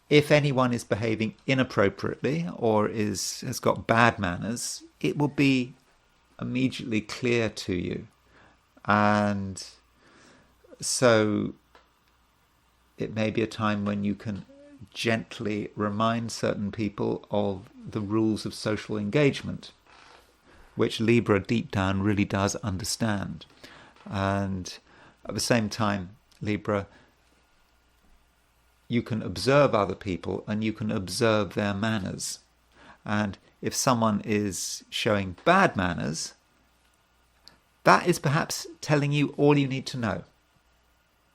if anyone is behaving inappropriately or has got bad manners, it will be immediately clear to you. And so it may be a time when you can gently remind certain people of the rules of social engagement, which Libra deep down really does understand. And at the same time, Libra, you can observe other people and you can observe their manners. And if someone is showing bad manners, that is perhaps telling you all you need to know.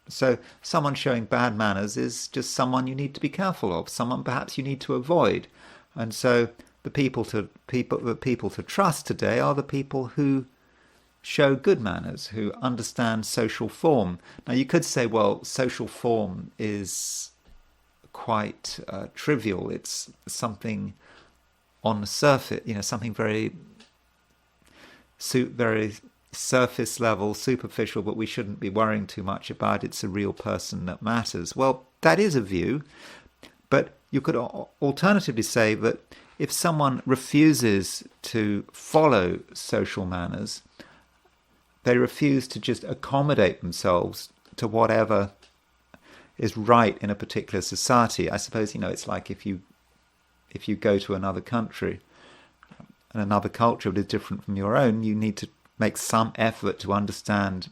So someone showing bad manners is just someone you need to be careful of, someone perhaps you need to avoid. And so the people to trust today are the people who show good manners, who understand social form. Now, you could say, well, social form is quite trivial. It's something on the surface, something very surface level, superficial, but we shouldn't be worrying too much about. It's a real person that matters. Well, that is a view, but you could alternatively say that if someone refuses to follow social manners, they refuse to just accommodate themselves to whatever is right in a particular society. I suppose, it's like if you go to another country and another culture that is different from your own, you need to make some effort to understand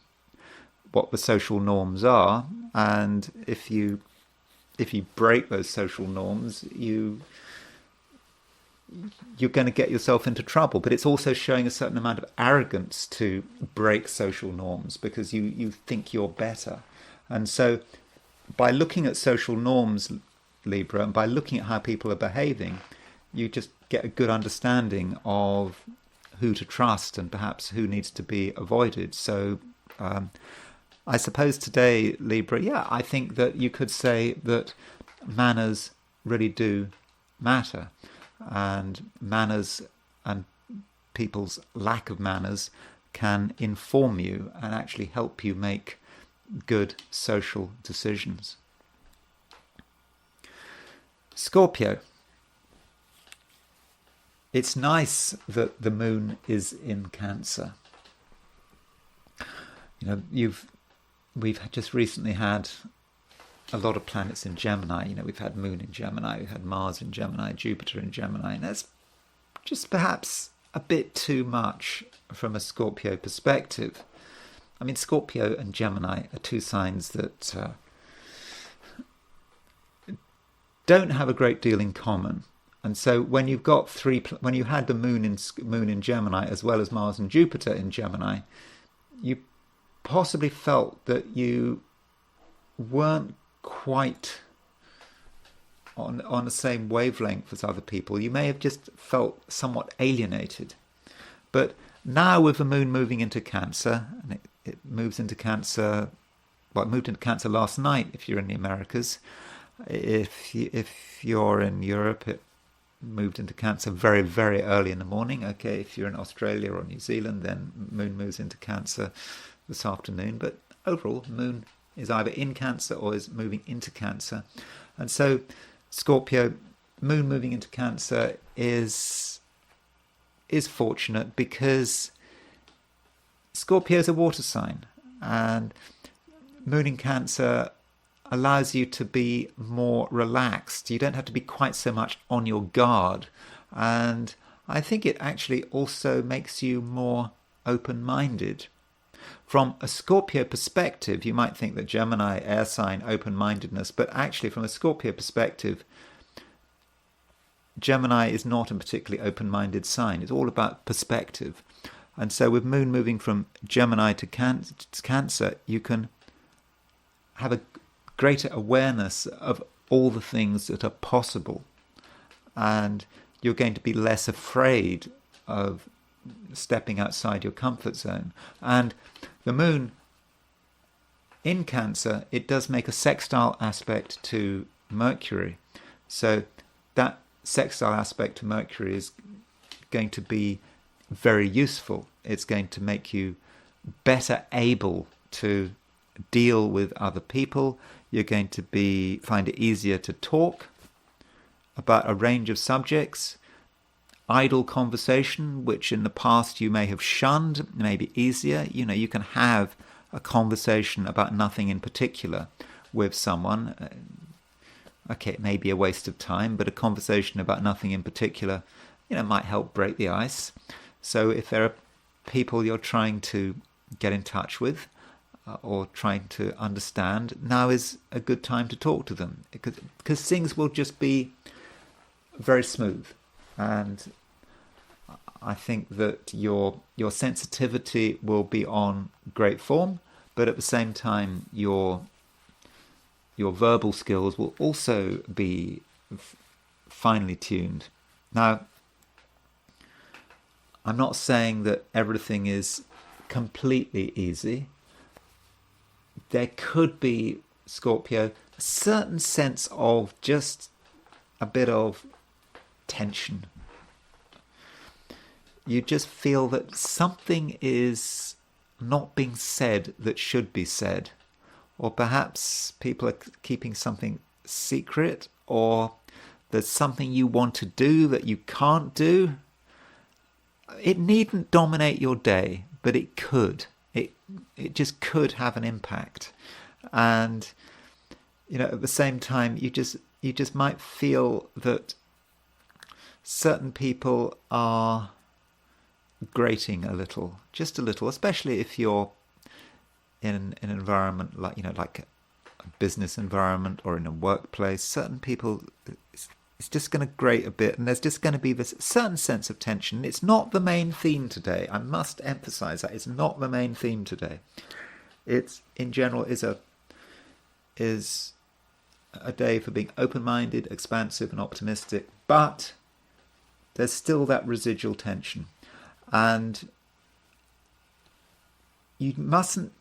what the social norms are. And if you break those social norms, you're going to get yourself into trouble. But it's also showing a certain amount of arrogance to break social norms because you think you're better. And so by looking at social norms, Libra, and by looking at how people are behaving, you just get a good understanding of who to trust and perhaps who needs to be avoided. So I suppose today, Libra, I think that you could say that manners really do matter. And manners and people's lack of manners can inform you and actually help you make good social decisions. Scorpio. It's nice that the moon is in Cancer. We've just recently had a lot of planets in Gemini. We've had Moon in Gemini, we've had Mars in Gemini, Jupiter in Gemini, and that's just perhaps a bit too much from a Scorpio perspective. I mean, Scorpio and Gemini are two signs that don't have a great deal in common. And so when you've got when you had the moon in Gemini as well as Mars and Jupiter in Gemini, you possibly felt that you weren't quite on the same wavelength as other people. You may have just felt somewhat alienated. But now with the moon moving into Cancer, and it moves into Cancer, well, it moved into Cancer last night if you're in the Americas. If you're in Europe, it moved into Cancer very, very early in the morning. Okay, if you're in Australia or New Zealand, then moon moves into Cancer this afternoon. But overall, moon is either in Cancer or is moving into Cancer. And so Scorpio, moon moving into Cancer is fortunate because Scorpio is a water sign, and moon in Cancer allows you to be more relaxed. You don't have to be quite so much on your guard. And I think it actually also makes you more open-minded. From a Scorpio perspective, you might think that Gemini, air sign, open-mindedness, but actually from a Scorpio perspective, Gemini is not a particularly open-minded sign. It's all about perspective. And so with moon moving from Gemini to Cancer, you can have a greater awareness of all the things that are possible. And you're going to be less afraid of stepping outside your comfort zone. And the moon in Cancer, it does make a sextile aspect to Mercury. So that sextile aspect to Mercury is going to be very useful. It's going to make you better able to deal with other people. You're going to find it easier to talk about a range of subjects. Idle conversation, which in the past you may have shunned, may be easier. You can have a conversation about nothing in particular with someone. Okay, it may be a waste of time, but a conversation about nothing in particular, might help break the ice. So if there are people you're trying to get in touch with or trying to understand, now is a good time to talk to them, because things will just be very smooth. And I think that your sensitivity will be on great form, but at the same time your verbal skills will also be finely tuned. Now, I'm not saying that everything is completely easy. There could be, Scorpio, a certain sense of just a bit of tension. You just feel that something is not being said that should be said. Or perhaps people are keeping something secret, or there's something you want to do that you can't do. It needn't dominate your day, but it could. It just could have an impact. And at the same time, you just might feel that certain people are grating a little, just a little, especially if you're in an environment like a business environment or in a workplace. Certain people, it's just going to grate a bit, and there's just going to be this certain sense of tension. It's not the main theme today. I must emphasize that it's not the main theme today. It's, in general, is a day for being open-minded, expansive, and optimistic, but there's still that residual tension, and you mustn't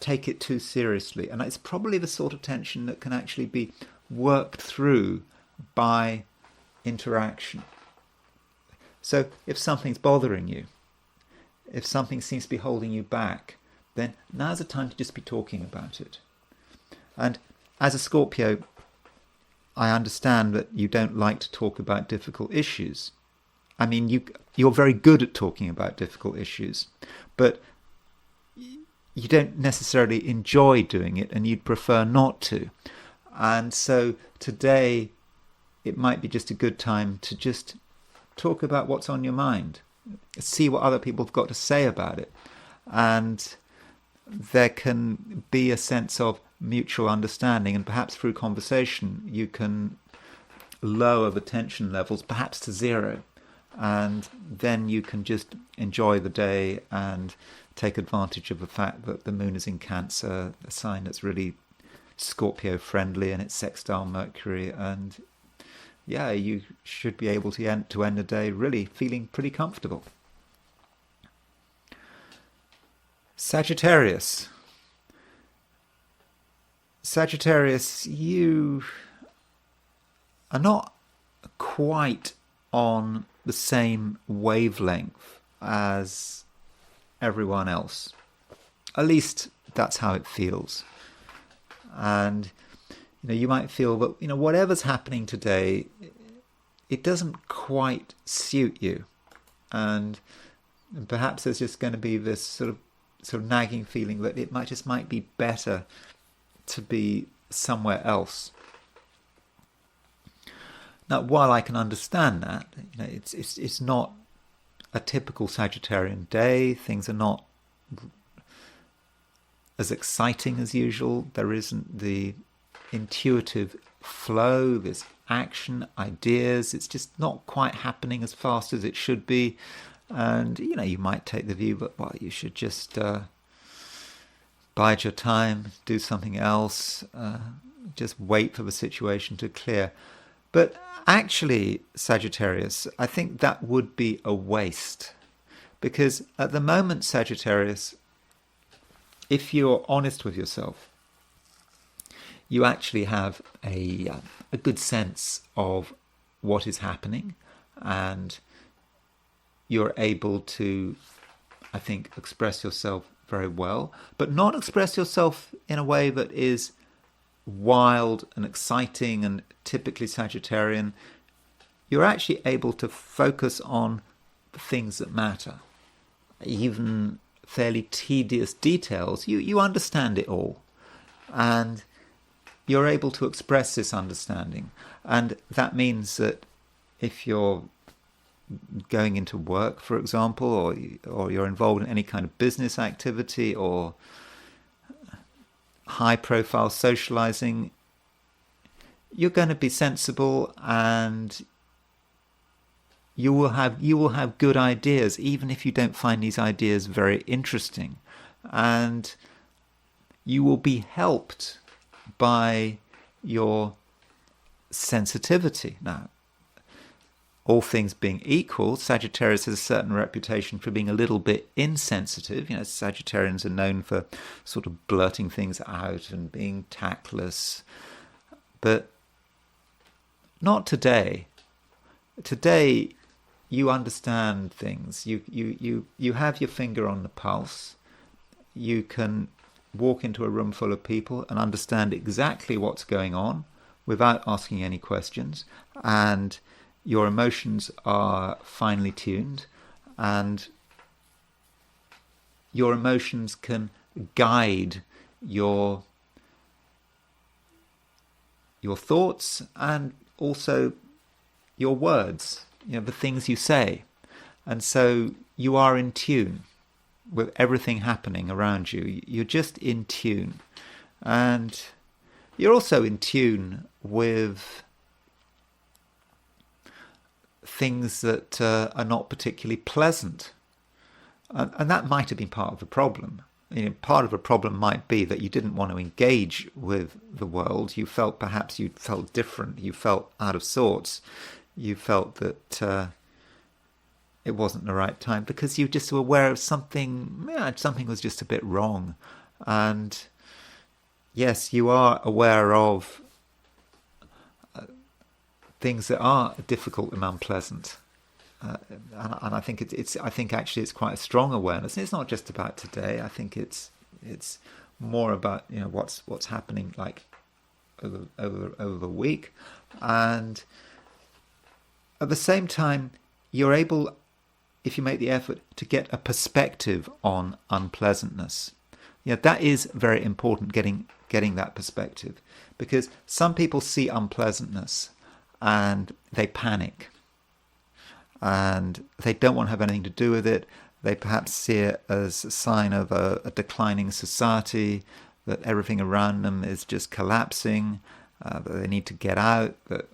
take it too seriously. And it's probably the sort of tension that can actually be worked through by interaction. So if something's bothering you, if something seems to be holding you back, then now's the time to just be talking about it. And as a Scorpio, I understand that you don't like to talk about difficult issues. I mean, you're very good at talking about difficult issues, but you don't necessarily enjoy doing it, and you'd prefer not to. And so today, it might be just a good time to just talk about what's on your mind, see what other people have got to say about it. And there can be a sense of mutual understanding, and perhaps through conversation you can lower the tension levels perhaps to zero, and then you can just enjoy the day and take advantage of the fact that the moon is in Cancer, a sign that's really Scorpio friendly, and it's sextile Mercury, and you should be able to end the day really feeling pretty comfortable. Sagittarius, you are not quite on the same wavelength as everyone else. At least that's how it feels. And you might feel that whatever's happening today, it doesn't quite suit you, and perhaps there's just going to be this sort of nagging feeling that it might be better to be somewhere else. Now, while I can understand that, it's not a typical Sagittarian day. Things are not as exciting as usual. There isn't the intuitive flow, this action, ideas. It's just not quite happening as fast as it should be. And, you might take the view that, you should just bide your time, do something else, just wait for the situation to clear. But actually, Sagittarius, I think that would be a waste. Because at the moment, Sagittarius, if you're honest with yourself, you actually have a good sense of what is happening, and you're able to, I think, express yourself very well, but not express yourself in a way that is wild and exciting and typically Sagittarian. You're actually able to focus on the things that matter. Even fairly tedious details, you understand it all. And you're able to express this understanding. And that means that if you're going into work, for example, or you're involved in any kind of business activity or high-profile socializing, you're going to be sensible, and you will have good ideas, even if you don't find these ideas very interesting, and you will be helped by your sensitivity. Now, all things being equal, Sagittarius has a certain reputation for being a little bit insensitive. Sagittarians are known for sort of blurting things out and being tactless. But not today. Today, you understand things. You have your finger on the pulse. You can walk into a room full of people and understand exactly what's going on without asking any questions. And your emotions are finely tuned, and your emotions can guide your thoughts and also your words, the things you say. And so you are in tune with everything happening around you. You're just in tune. And you're also in tune with things that are not particularly pleasant. And that might have been part of the problem. Part of the problem might be that you didn't want to engage with the world. You felt perhaps you felt different. You felt out of sorts. You felt that it wasn't the right time because you just were aware of something. Something was just a bit wrong. And yes, you are aware of things that are difficult and unpleasant. And I think I think actually it's quite a strong awareness. And it's not just about today. I think it's more about what's happening like over the week, and at the same time you're able, if you make the effort, to get a perspective on unpleasantness. That is very important. Getting that perspective, because some people see unpleasantness and they panic. And they don't want to have anything to do with it. They perhaps see it as a sign of a declining society, that everything around them is just collapsing, that they need to get out, that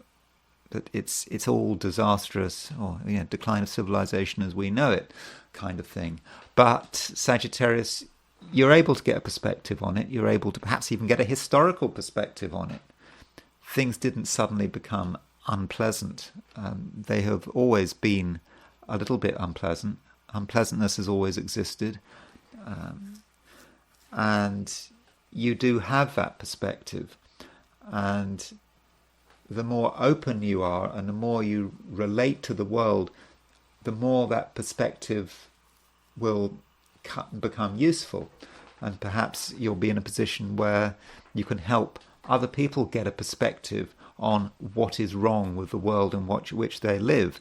it's all disastrous, or decline of civilization as we know it, kind of thing. But Sagittarius, you're able to get a perspective on it. You're able to perhaps even get a historical perspective on it. Things didn't suddenly become unpleasant. They have always been a little bit unpleasant. Unpleasantness has always existed. And you do have that perspective. And the more open you are and the more you relate to the world, the more that perspective will become useful. And perhaps you'll be in a position where you can help other people get a perspective on what is wrong with the world in which they live.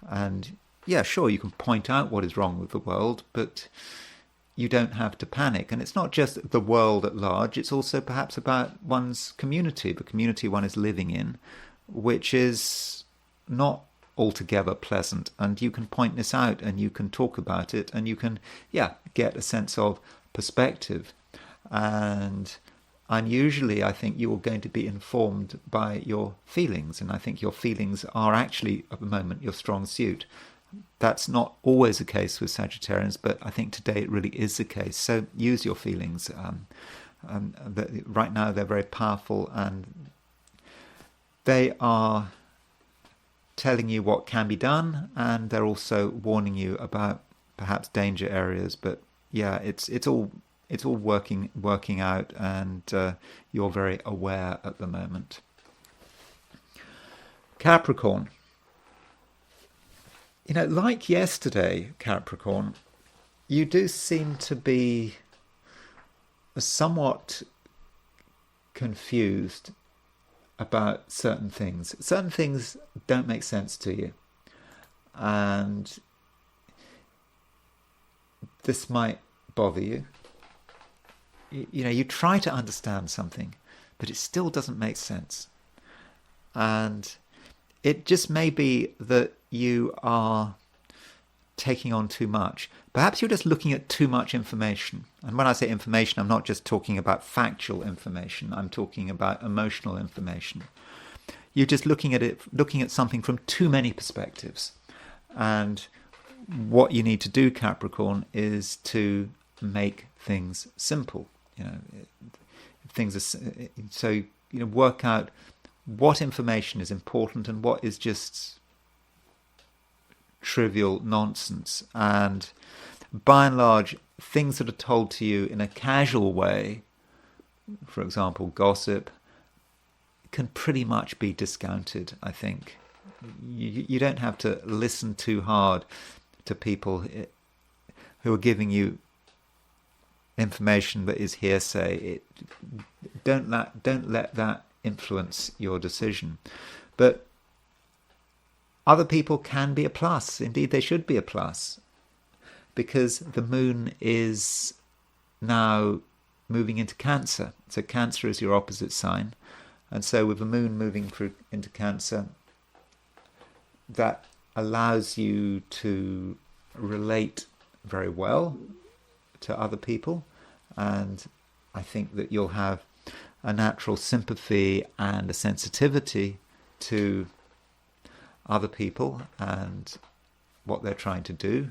And sure, you can point out what is wrong with the world, but you don't have to panic. And it's not just the world at large, it's also perhaps about one's community, the community one is living in, which is not altogether pleasant. And you can point this out and you can talk about it and you can, get a sense of perspective. And unusually, I think you're going to be informed by your feelings. And I think your feelings are actually, at the moment, your strong suit. That's not always the case with Sagittarians, but I think today it really is the case. So use your feelings. Right now, they're very powerful, and they are telling you what can be done, and they're also warning you about perhaps danger areas. But it's all working out, and you're very aware at the moment. Capricorn. Like yesterday, Capricorn, you do seem to be somewhat confused about certain things. Certain things don't make sense to you. And this might bother you. You try to understand something, but it still doesn't make sense. And it just may be that you are taking on too much. Perhaps you're just looking at too much information. And when I say information, I'm not just talking about factual information. I'm talking about emotional information. You're just looking at something from too many perspectives. And what you need to do, Capricorn, is to make things simple. Work out what information is important and what is just trivial nonsense. And by and large, things that are told to you in a casual way, for example, gossip, can pretty much be discounted, I think. You don't have to listen too hard to people who are giving you information that is hearsay. Don't let that influence your decision. But other people can be a plus. Indeed, they should be a plus, because the moon is now moving into Cancer. So Cancer is your opposite sign. And so with the moon moving through into Cancer, that allows you to relate very well to other people. And I think that you'll have a natural sympathy and a sensitivity to other people and what they're trying to do.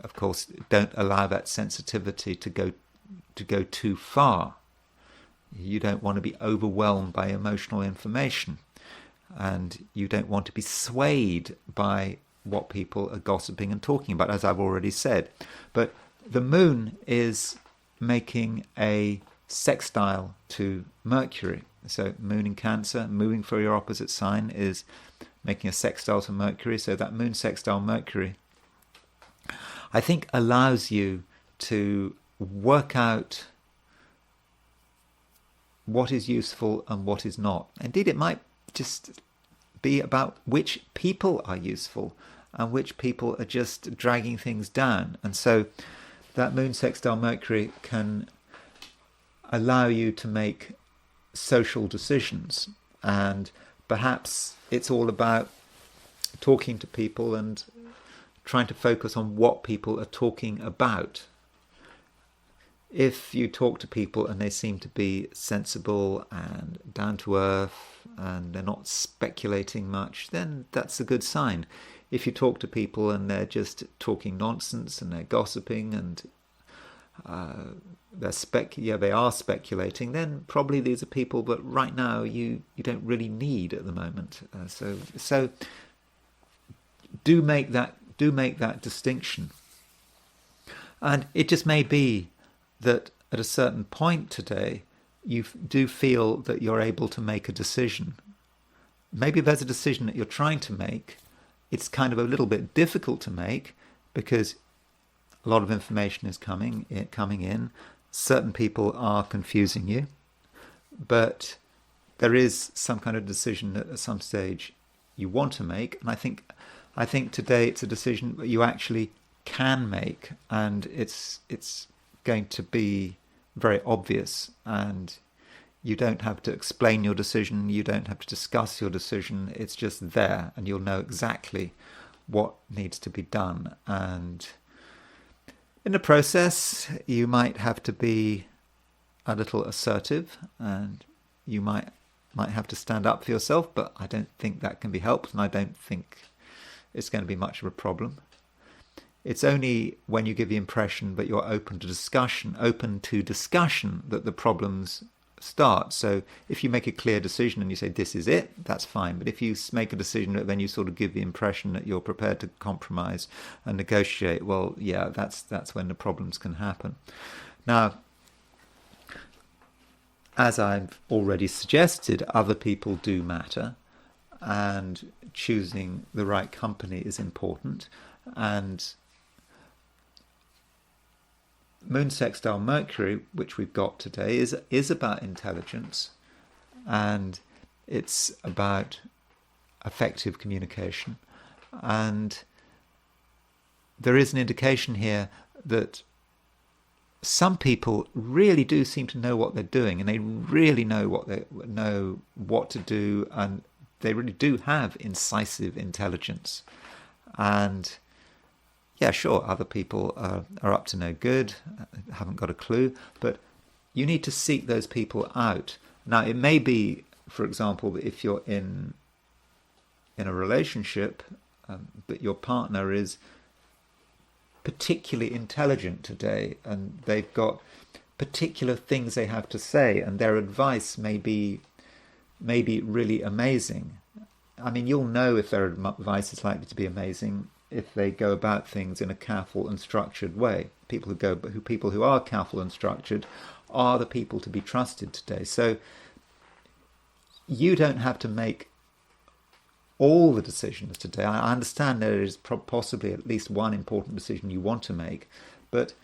Of course, don't allow that sensitivity to go too far. You don't want to be overwhelmed by emotional information, and you don't want to be swayed by what people are gossiping and talking about, as I've already said. But the moon is making a sextile to Mercury. So moon in Cancer, moving for your opposite sign, is making a sextile to Mercury. So that moon sextile Mercury, I think, allows you to work out what is useful and what is not. Indeed, it might just be about which people are useful and which people are just dragging things down. And so that moon sextile Mercury can allow you to make social decisions, and perhaps it's all about talking to people and trying to focus on what people are talking about. If you talk to people and they seem to be sensible and down to earth and they're not speculating much, then that's a good sign. If you talk to people and they're just talking nonsense and they're gossiping and they are speculating, then probably these are people that right now you don't really need at the moment. So do make that distinction. And it just may be that at a certain point today, you do feel that you're able to make a decision. Maybe there's a decision that you're trying to make. It's kind of a little bit difficult to make because a lot of information is coming in. Certain people are confusing you, but there is some kind of decision that at some stage you want to make. And I think today it's a decision that you actually can make, and it's going to be very obvious, and you don't have to explain your decision, you don't have to discuss your decision, it's just there and you'll know exactly what needs to be done. And in the process you might have to be a little assertive and you might have to stand up for yourself, but I don't think that can be helped, and I don't think it's going to be much of a problem. It's only when you give the impression that you're open to discussion that the problems start. So if you make a clear decision and you say this is it, that's fine. But if you make a decision that then you sort of give the impression that you're prepared to compromise and negotiate, well, yeah, that's when the problems can happen. Now, as I've already suggested, other people do matter, and choosing the right company is important. And moon sextile Mercury, which we've got today, is about intelligence, and it's about effective communication. And there is an indication here that some people really do seem to know what they're doing, and they really know what to do, and they really do have incisive intelligence. And yeah, sure, other people are up to no good, haven't got a clue, but you need to seek those people out. Now, it may be, for example, that if you're in a relationship, that your partner is particularly intelligent today, and they've got particular things they have to say, and their advice may be really amazing. I mean, you'll know if their advice is likely to be amazing if they go about things in a careful and structured way. People who are careful and structured are the people to be trusted today. So you don't have to make all the decisions today. I understand there is possibly at least one important decision you want to make, but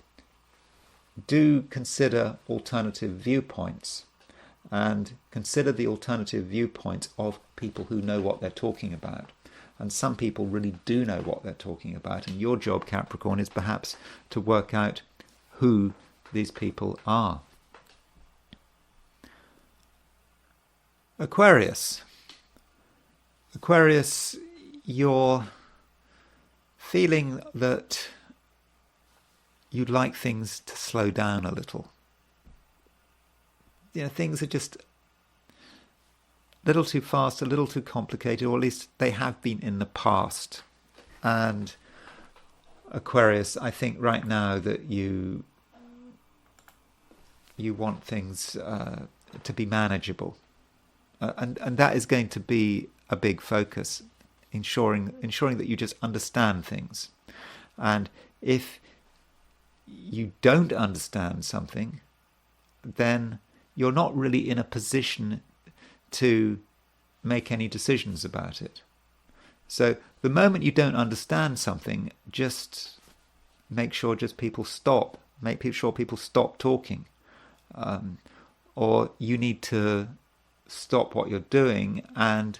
do consider alternative viewpoints, and consider the alternative viewpoints of people who know what they're talking about. And some people really do know what they're talking about, and your job, Capricorn, is perhaps to work out who these people are. Aquarius, you're feeling that you'd like things to slow down a little. You know, things are just a little too fast, a little too complicated, or at least they have been in the past. And Aquarius, I think right now that you want things to be manageable. And that is going to be a big focus, ensuring that you just understand things. And if you don't understand something, then you're not really in a position to make any decisions about it. So the moment you don't understand something, just make sure people stop. Make sure people stop talking. Or you need to stop what you're doing and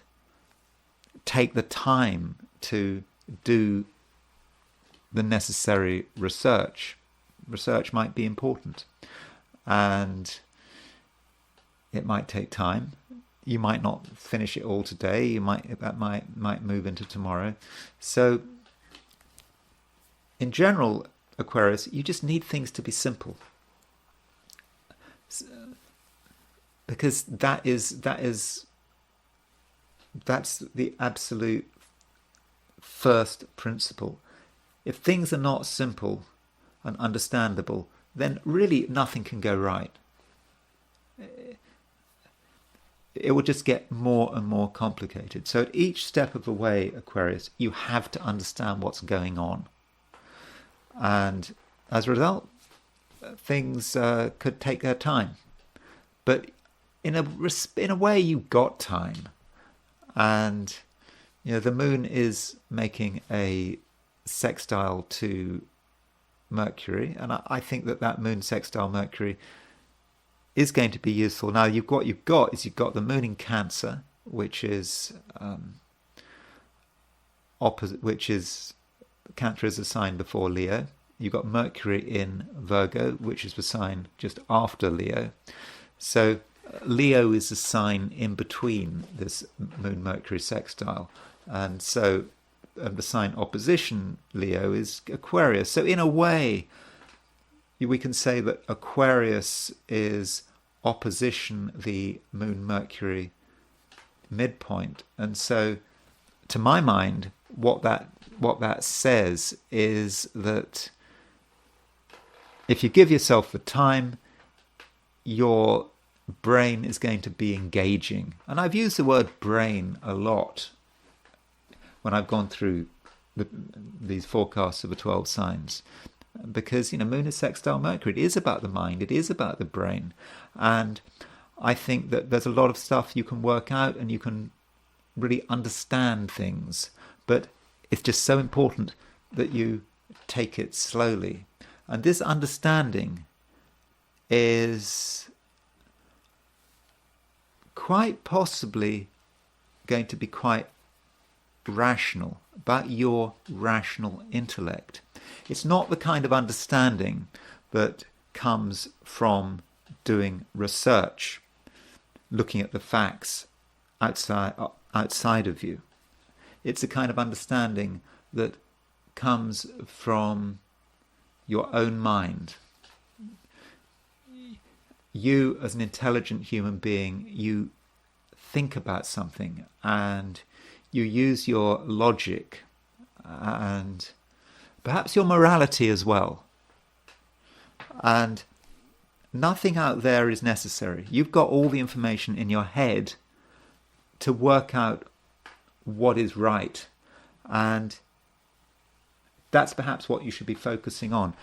take the time to do the necessary research. Research might be important, and it might take time. You might not finish it all today. That might move into tomorrow. So in general, Aquarius, you just need things to be simple, because that's the absolute first principle. If things are not simple and understandable, then really nothing can go right. It will just get more and more complicated. So at each step of the way, Aquarius, you have to understand what's going on. And as a result, things could take their time. But in a way, you've got time. And the moon is making a sextile to Mercury, and I think that moon sextile Mercury is going to be useful. Now, you've got the moon in Cancer, which is opposite, Cancer is a sign before Leo. You've got Mercury in Virgo, which is the sign just after Leo. So Leo is a sign in between this moon Mercury sextile, and so the sign opposition Leo is Aquarius. So in a way, we can say that Aquarius is opposition the moon Mercury midpoint. And so to my mind, what that says is that if you give yourself the time, your brain is going to be engaging. And I've used the word brain a lot when I've gone through these forecasts of the 12 signs, because moon is sextile Mercury. It is about the mind, it is about the brain, and I think that there's a lot of stuff you can work out and you can really understand things, but it's just so important that you take it slowly. And this understanding is quite possibly going to be quite rational, about your rational intellect. It's not the kind of understanding that comes from doing research, looking at the facts outside of you. It's a kind of understanding that comes from your own mind. You, as an intelligent human being, you think about something and you use your logic and perhaps your morality as well. And nothing out there is necessary. You've got all the information in your head to work out what is right. And that's perhaps what you should be focusing on.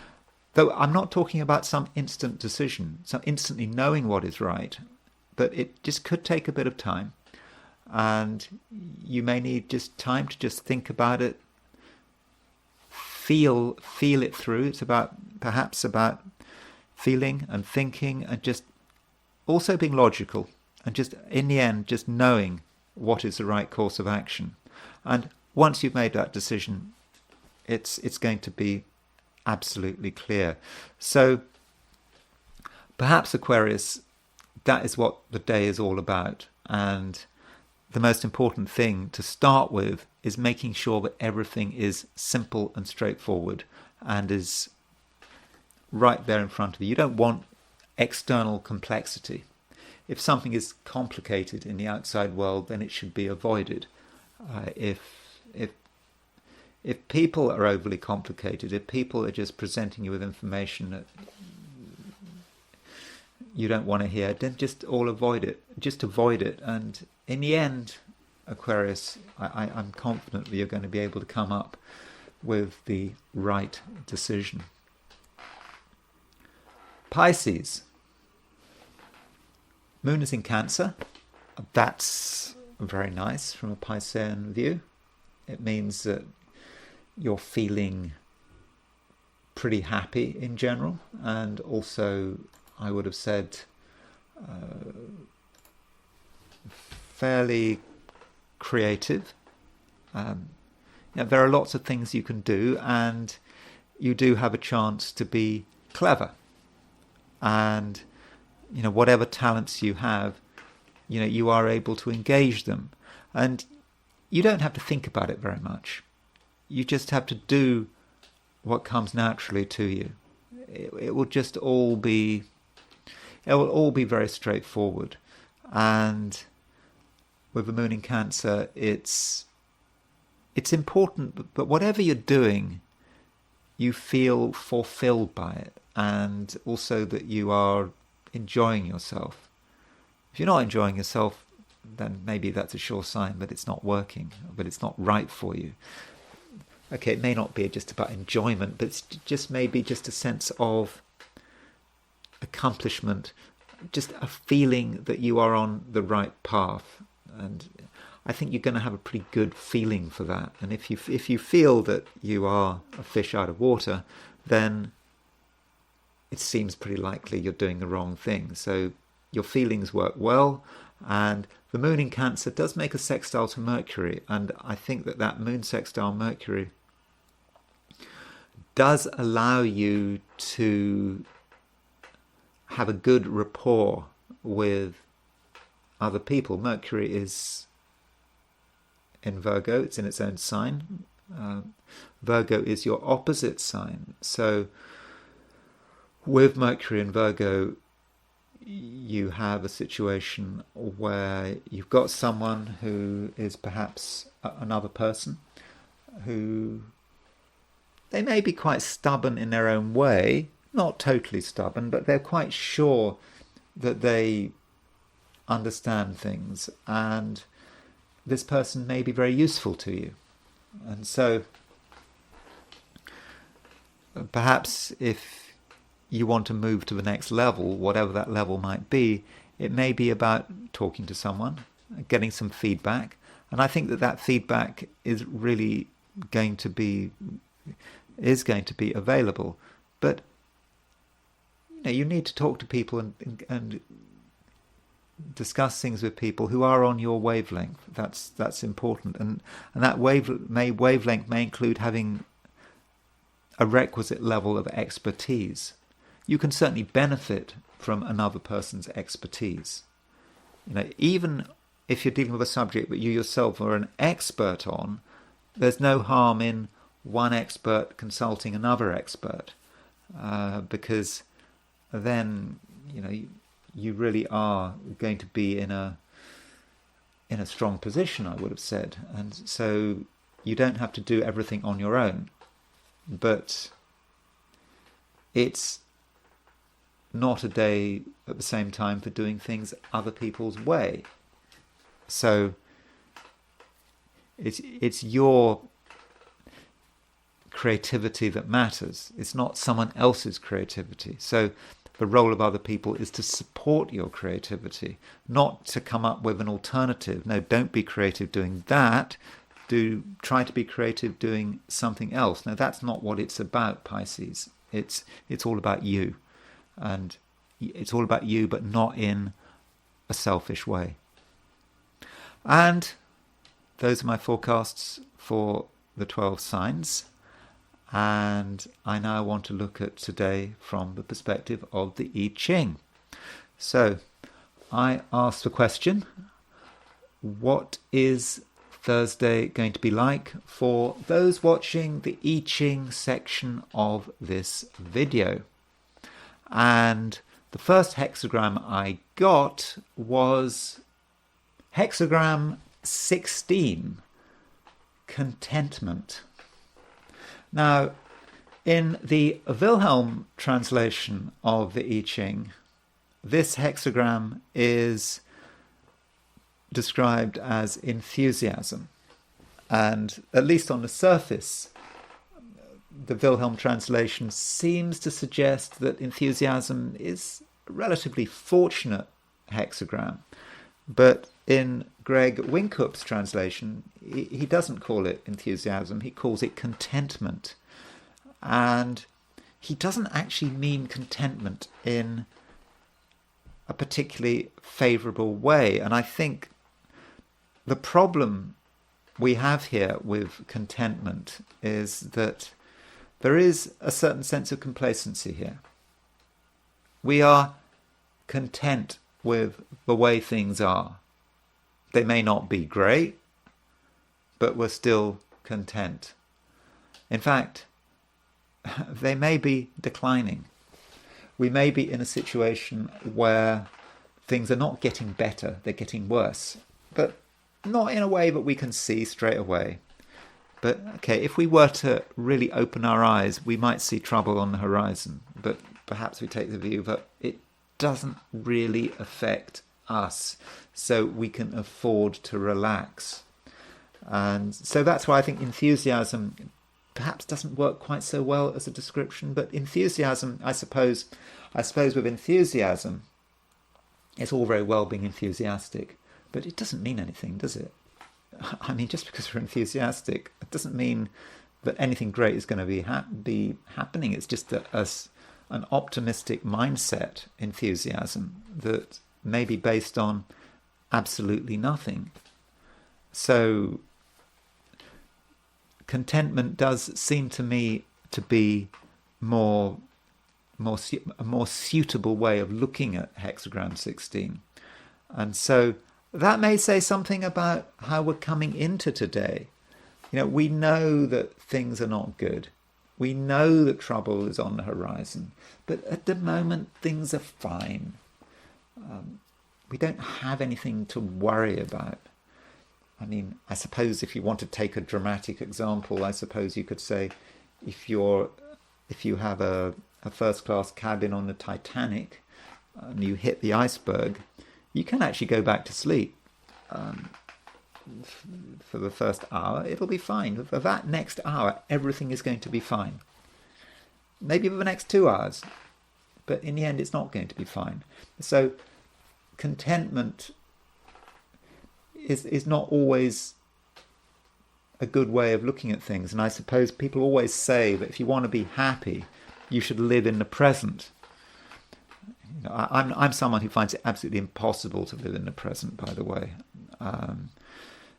Though I'm not talking about some instant decision, some instantly knowing what is right, but it just could take a bit of time. And you may need just time to just think about it, feel it through. It's perhaps about feeling and thinking and just also being logical and just in the end just knowing what is the right course of action. And once you've made that decision, it's going to be absolutely clear. So perhaps Aquarius, that is what the day is all about. And the most important thing to start with is making sure that everything is simple and straightforward and is right there in front of you. You don't want external complexity. If something is complicated in the outside world, then it should be avoided. If people are overly complicated, if people are just presenting you with information that you don't want to hear, then just avoid it. Just avoid it. And in the end, Aquarius, I'm confident that you're going to be able to come up with the right decision. Pisces. Moon is in Cancer. That's very nice from a Piscean view. It means that you're feeling pretty happy in general, and also I would have said fairly creative. There are lots of things you can do, and you do have a chance to be clever. And whatever talents you have, you are able to engage them, and you don't have to think about it very much. You just have to do what comes naturally to you. It will just all be very straightforward. And with the moon in Cancer, it's important, but whatever you're doing, you feel fulfilled by it, and also that you are enjoying yourself. If you're not enjoying yourself, then maybe that's a sure sign that it's not working, but it's not right for you. Okay, it may not be just about enjoyment, but it's just maybe just a sense of accomplishment, just a feeling that you are on the right path. And I think you're going to have a pretty good feeling for that. And if you feel that you are a fish out of water, then it seems pretty likely you're doing the wrong thing. So your feelings work well, and the moon in Cancer does make a sextile to Mercury, and I think that moon sextile Mercury does allow you to have a good rapport with other people. Mercury is in Virgo, it's in its own sign. Virgo is your opposite sign. So with Mercury in Virgo, you have a situation where you've got someone who is perhaps another person who they may be quite stubborn in their own way, not totally stubborn, but they're quite sure that they understand things, and this person may be very useful to you. And so perhaps if you want to move to the next level, whatever that level might be, it may be about talking to someone, getting some feedback. And I think that feedback is really going to be available. But you need to talk to people and discuss things with people who are on your wavelength. That's important. And that wavelength may include having a requisite level of expertise. You can certainly benefit from another person's expertise. Even if you're dealing with a subject that you yourself are an expert on, there's no harm in one expert consulting another expert, because then you really are going to be in a strong position, I would have said. And so you don't have to do everything on your own, but it's not a day at the same time for doing things other people's way. So It's your creativity that matters. It's not someone else's creativity. So the role of other people is to support your creativity, not to come up with an alternative. No, don't be creative doing that. Try to be creative doing something else. Now, that's not what it's about, Pisces. It's all about you. And it's all about you, but not in a selfish way. And those are my forecasts for the 12 signs. And I now want to look at today from the perspective of the I Ching. So I asked the question, what is Thursday going to be like for those watching the I Ching section of this video? And the first hexagram I got was hexagram 16, contentment. Now, in the Wilhelm translation of the I Ching, this hexagram is described as enthusiasm. And at least on the surface, the Wilhelm translation seems to suggest that enthusiasm is a relatively fortunate hexagram. But in Greg Winkup's translation, he doesn't call it enthusiasm, he calls it contentment. And he doesn't actually mean contentment in a particularly favourable way. And I think the problem we have here with contentment is that there is a certain sense of complacency here. We are content with the way things are. They may not be great, but we're still content. In fact, they may be declining. We may be in a situation where things are not getting better, they're getting worse, but not in a way that we can see straight away. But okay, if we were to really open our eyes, we might see trouble on the horizon, but perhaps we take the view that it doesn't really affect us, so we can afford to relax. And so that's why I think enthusiasm perhaps doesn't work quite so well as a description. But enthusiasm, I suppose with enthusiasm, it's all very well being enthusiastic, but it doesn't mean anything, does it? I mean, just because we're enthusiastic, it doesn't mean that anything great is going to be happening. It's just an optimistic mindset enthusiasm that may be based on absolutely nothing. So contentment does seem to me to be a more suitable way of looking at hexagram 16. And so that may say something about how we're coming into today. You know, we know that things are not good. We know that trouble is on the horizon. But at the moment, things are fine. We don't have anything to worry about. I mean, I suppose if you want to take a dramatic example, I suppose you could say if you have a first-class cabin on the Titanic and you hit the iceberg, you can actually go back to sleep. For the first hour, it'll be fine. For that next hour, everything is going to be fine. Maybe for the next 2 hours, but in the end, it's not going to be fine. So contentment is not always a good way of looking at things. And I suppose people always say that if you want to be happy, you should live in the present. You know, I'm someone who finds it absolutely impossible to live in the present, by the way.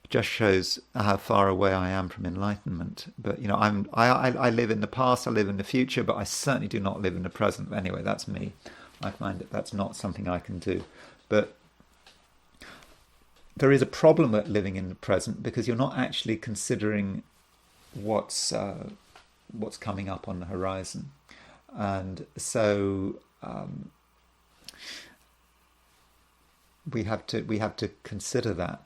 Just shows how far away I am from enlightenment. But you know, I live in the past, I live in the future, but I certainly do not live in the present. Anyway, that's me. I find that that's not something I can do. But there is a problem with living in the present because you're not actually considering what's coming up on the horizon, and so we have to consider that.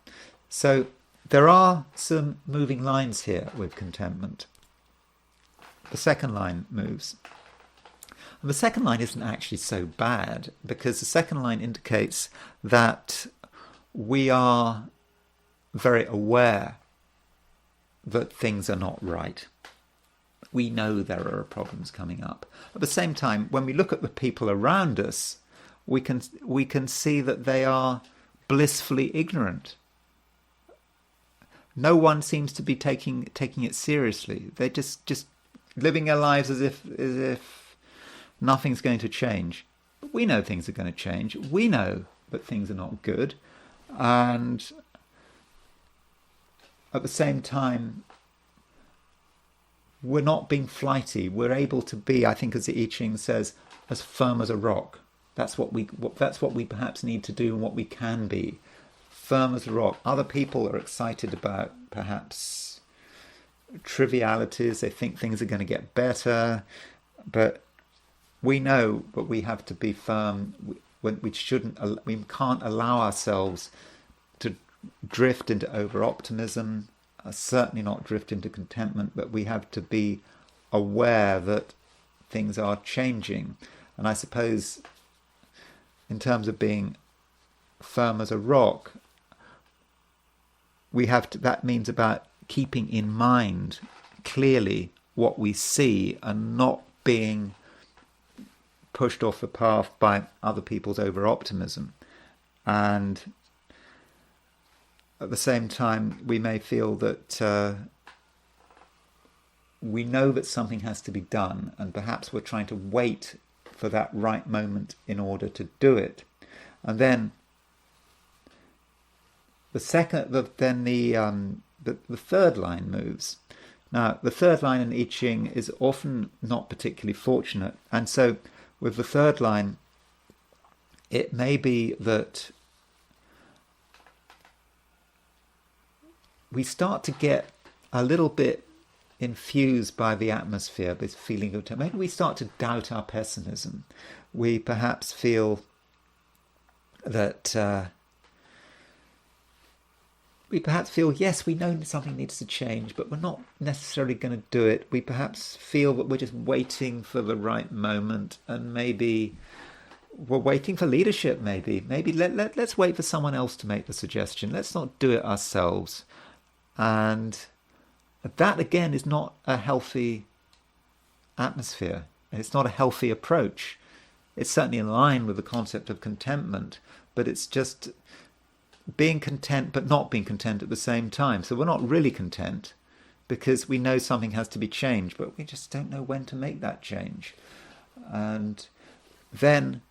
So there are some moving lines here with contentment. The second line moves. And the second line isn't actually so bad because the second line indicates that we are very aware that things are not right. We know there are problems coming up. At the same time, when we look at the people around us, we can see that they are blissfully ignorant. No one seems to be taking it seriously. They're just living their lives as if nothing's going to change. But we know things are going to change. We know that things are not good, and at the same time, we're not being flighty. We're able to be, I think, as the I Ching says, as firm as a rock. That's what we perhaps need to do, and what we can be, firm as a rock. Other people are excited about perhaps trivialities. They think things are going to get better, but we know that we have to be firm. We can't allow ourselves to drift into over-optimism, certainly not drift into contentment, but we have to be aware that things are changing. And I suppose in terms of being firm as a rock, that means about keeping in mind clearly what we see and not being pushed off the path by other people's over-optimism. And at the same time, we may feel that we know that something has to be done, and perhaps we're trying to wait for that right moment in order to do it. And then the third line moves. Now, the third line in I Ching is often not particularly fortunate, and so with the third line, it may be that we start to get a little bit infused by the atmosphere, this feeling of, maybe we start to doubt our pessimism. We perhaps feel that yes, we know something needs to change, but we're not necessarily going to do it. We perhaps feel that we're just waiting for the right moment, and maybe we're waiting for leadership. Maybe let's wait for someone else to make the suggestion. Let's not do it ourselves. And that, again, is not a healthy atmosphere. It's not a healthy approach. It's certainly in line with the concept of contentment, but it's just being content but not being content at the same time. So we're not really content because we know something has to be changed, but we just don't know when to make that change. And then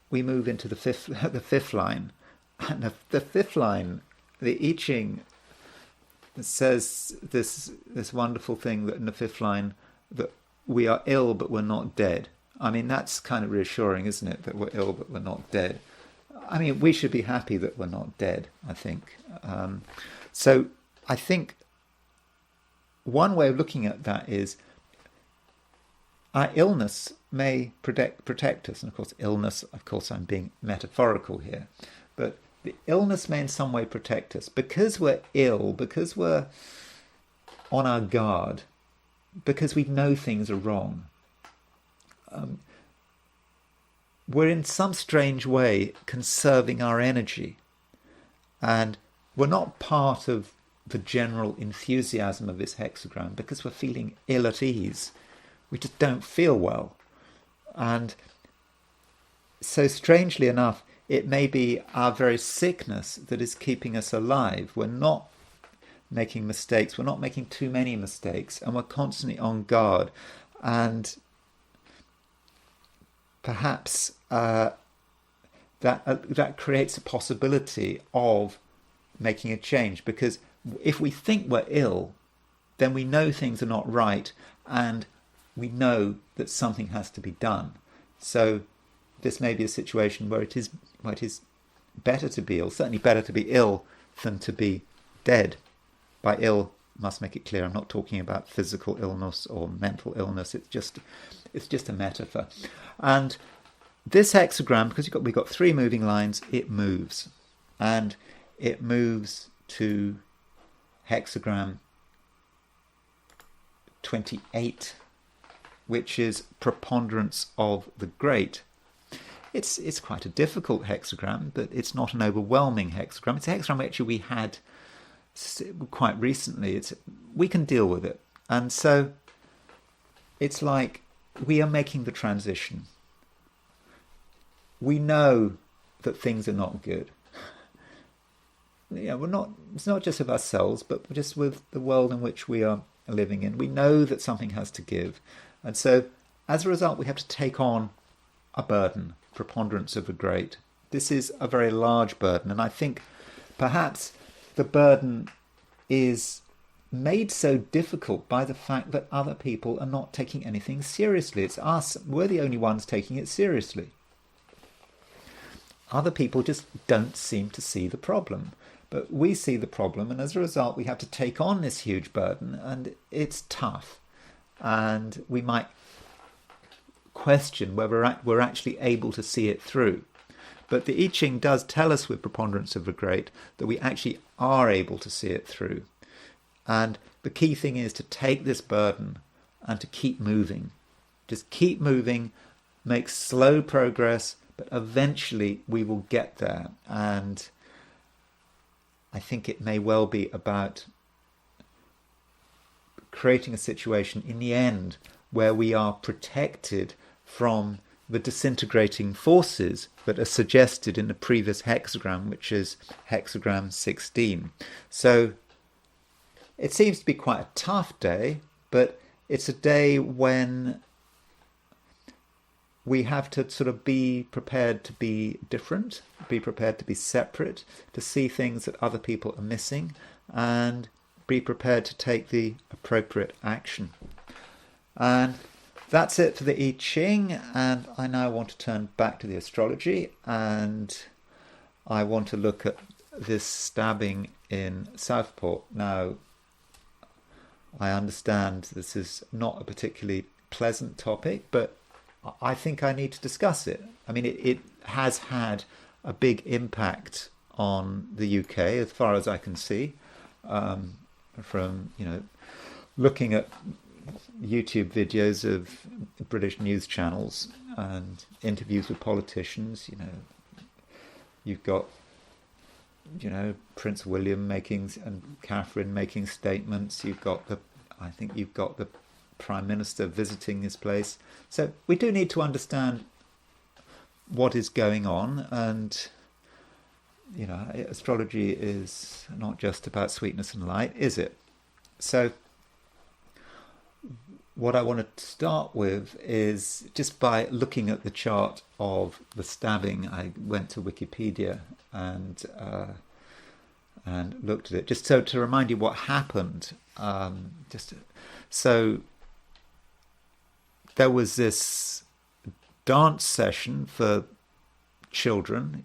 we move into the fifth line. And the fifth line, the I Ching says this wonderful thing that in the fifth line, that we are ill but we're not dead. I mean, that's kind of reassuring, isn't it, that we're ill but we're not dead. I mean, we should be happy that we're not dead, I think. So I think one way of looking at that is our illness may protect us. And of course, I'm being metaphorical here. But the illness may in some way protect us. Because we're ill, because we're on our guard, because we know things are wrong, we're in some strange way conserving our energy. And we're not part of the general enthusiasm of this hexagram because we're feeling ill at ease. We just don't feel well. And so strangely enough, it may be our very sickness that is keeping us alive. We're not making mistakes. We're not making too many mistakes. And we're constantly on guard. And perhaps that creates a possibility of making a change, because if we think we're ill, then we know things are not right, and we know that something has to be done. So this may be a situation where it is better to be ill, certainly better to be ill than to be dead. By ill, must make it clear, I'm not talking about physical illness or mental illness. It's just a metaphor. And this hexagram, because we've got three moving lines, it moves. And it moves to hexagram 28, which is preponderance of the great. It's quite a difficult hexagram, but it's not an overwhelming hexagram. It's a hexagram actually we had quite recently, we can deal with it. And so it's like we are making the transition. We know that things are not good. Yeah, it's not just of ourselves, but just with the world in which we are living in. We know that something has to give. And so as a result, we have to take on a burden, preponderance of the great. This is a very large burden. And I think perhaps the burden is made so difficult by the fact that other people are not taking anything seriously. It's us. We're the only ones taking it seriously. Other people just don't seem to see the problem. But we see the problem, and as a result, we have to take on this huge burden, and it's tough. And we might question whether we're actually able to see it through. But the I Ching does tell us with preponderance of the great that we actually are able to see it through. And the key thing is to take this burden and to keep moving. Just keep moving, make slow progress, but eventually we will get there. And I think it may well be about creating a situation in the end where we are protected from the disintegrating forces that are suggested in the previous hexagram, which is hexagram 16. So it seems to be quite a tough day, but it's a day when we have to sort of be prepared to be different, be prepared to be separate, to see things that other people are missing, and be prepared to take the appropriate action. And that's it for the I Ching, and I now want to turn back to the astrology, and I want to look at this stabbing in Southport. Now, I understand this is not a particularly pleasant topic, but I think I need to discuss it. I mean, it has had a big impact on the UK, as far as I can see, from looking at YouTube videos of British news channels and interviews with politicians. You've got Prince William and Catherine making statements. I think you've got the Prime Minister visiting this place. So we do need to understand what is going on, and astrology is not just about sweetness and light, is it? So what I want to start with is just by looking at the chart of the stabbing. I went to Wikipedia and looked at it, just so to remind you what happened. So there was this dance session for children,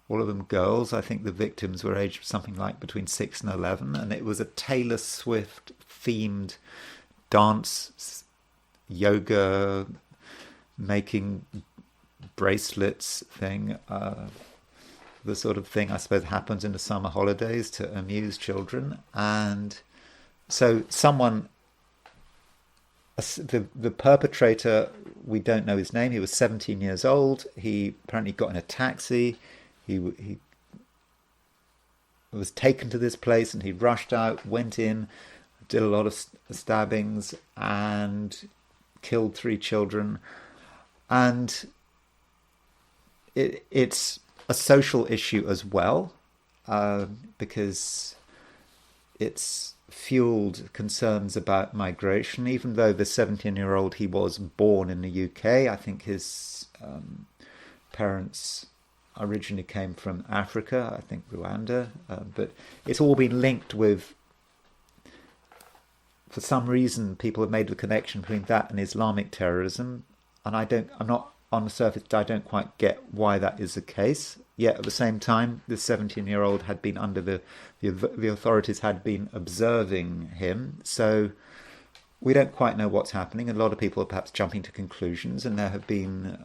all of them girls. I think the victims were aged something like between 6 and 11, and it was a Taylor Swift themed dance, yoga, making bracelets thing, the sort of thing I suppose happens in the summer holidays to amuse children. And so the perpetrator, we don't know his name. He was 17 years old. He apparently got in a taxi. He was taken to this place, and he rushed out, went in, did a lot of stabbings, and killed 3 children. And it's a social issue as well, because it's fueled concerns about migration. Even though the 17-year-old, he was born in the UK, I think his parents originally came from Africa, I think Rwanda, but it's all been linked with, for some reason, people have made the connection between that and Islamic terrorism, and I'm not on the surface, I don't quite get why that is the case. Yet at the same time, this 17-year-old had been under the authorities had been observing him, so we don't quite know what's happening. A lot of people are perhaps jumping to conclusions, and there have been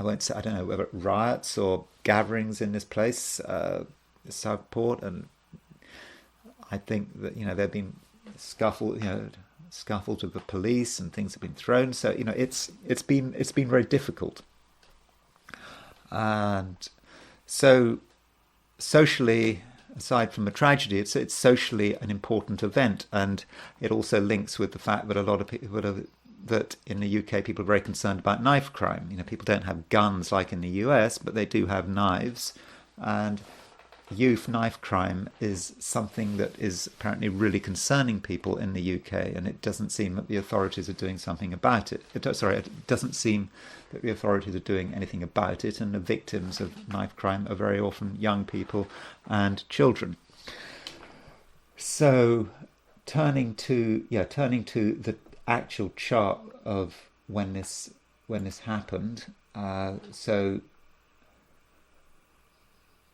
I don't know whether riots or gatherings in this place, Southport, and I think that there have been scuffles with the police, and things have been thrown. So it's been very difficult, and so socially, aside from a tragedy, it's socially an important event, and it also links with the fact that a lot of people that in the UK people are very concerned about knife crime. You know, people don't have guns like in the US, but they do have knives, and youth knife crime is something that is apparently really concerning people in the UK, and it doesn't seem that the authorities are doing something about it. It doesn't seem that the authorities are doing anything about it, and the victims of knife crime are very often young people and children. So turning to the actual chart of when this happened. So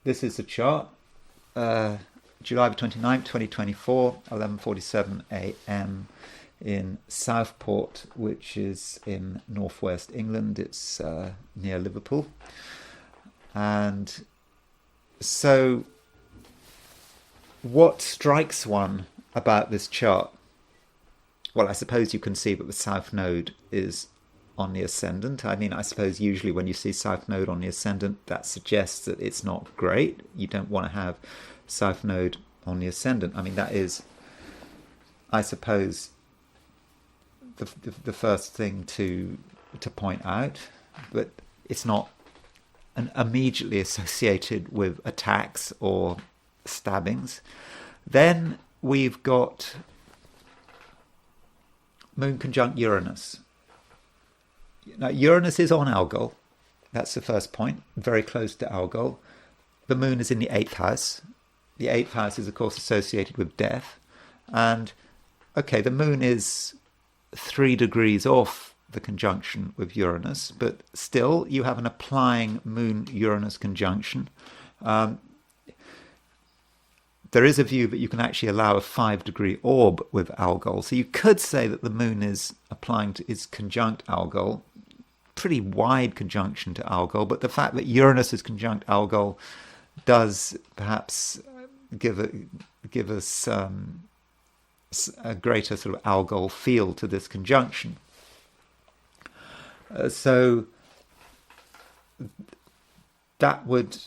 this is the chart. July 29th, 2024, 11:47 a.m. in Southport, which is in northwest England. It's near Liverpool. And so what strikes one about this chart? Well, I suppose you can see that the South Node is on the ascendant. I mean, I suppose usually when you see South Node on the ascendant, that suggests that it's not great. You don't want to have South Node on the ascendant. I mean, that is, I suppose, the first thing to point out. But it's not immediately associated with attacks or stabbings. Then we've got Moon conjunct Uranus. Now, Uranus is on Algol. That's the first point, very close to Algol. The moon is in the 8th house. The 8th house is, of course, associated with death. And, okay, the moon is 3 degrees off the conjunction with Uranus, but still you have an applying Moon-Uranus conjunction. There is a view that you can actually allow a 5-degree orb with Algol. So you could say that the moon is conjunct Algol, pretty wide conjunction to Algol, but the fact that Uranus is conjunct Algol does perhaps give us a greater sort of Algol feel to this conjunction. So that would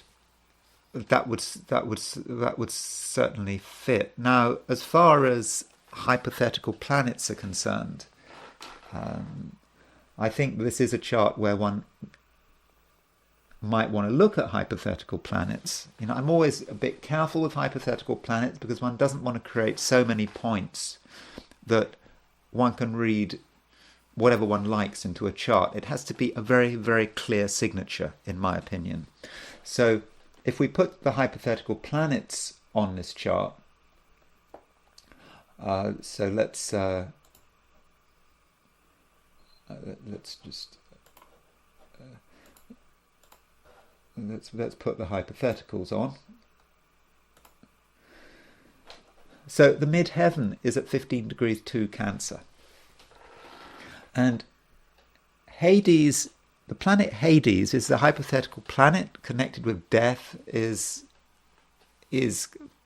certainly fit. Now, as far as hypothetical planets are concerned, I think this is a chart where one might want to look at hypothetical planets. You know, I'm always a bit careful with hypothetical planets because one doesn't want to create so many points that one can read whatever one likes into a chart. It has to be a very, very clear signature, in my opinion. So if we put the hypothetical planets on this chart, so let's put the hypotheticals on. So the midheaven is at 15 degrees 2 Cancer. And Hades, the planet Hades, is the hypothetical planet connected with death, is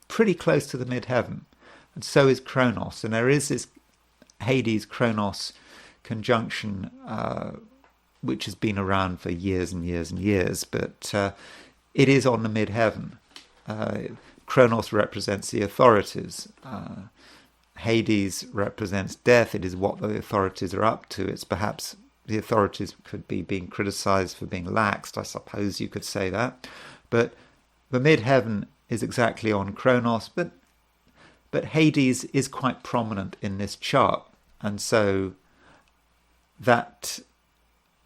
pretty close to the midheaven. And so is Kronos. And there is this Hades-Kronos conjunction, which has been around for years and years and years, but it is on the midheaven. Kronos represents the authorities. Hades represents death. It is what the authorities are up to. It's perhaps the authorities could be being criticized for being laxed, I suppose you could say that. But the midheaven is exactly on Kronos, but Hades is quite prominent in this chart, and so that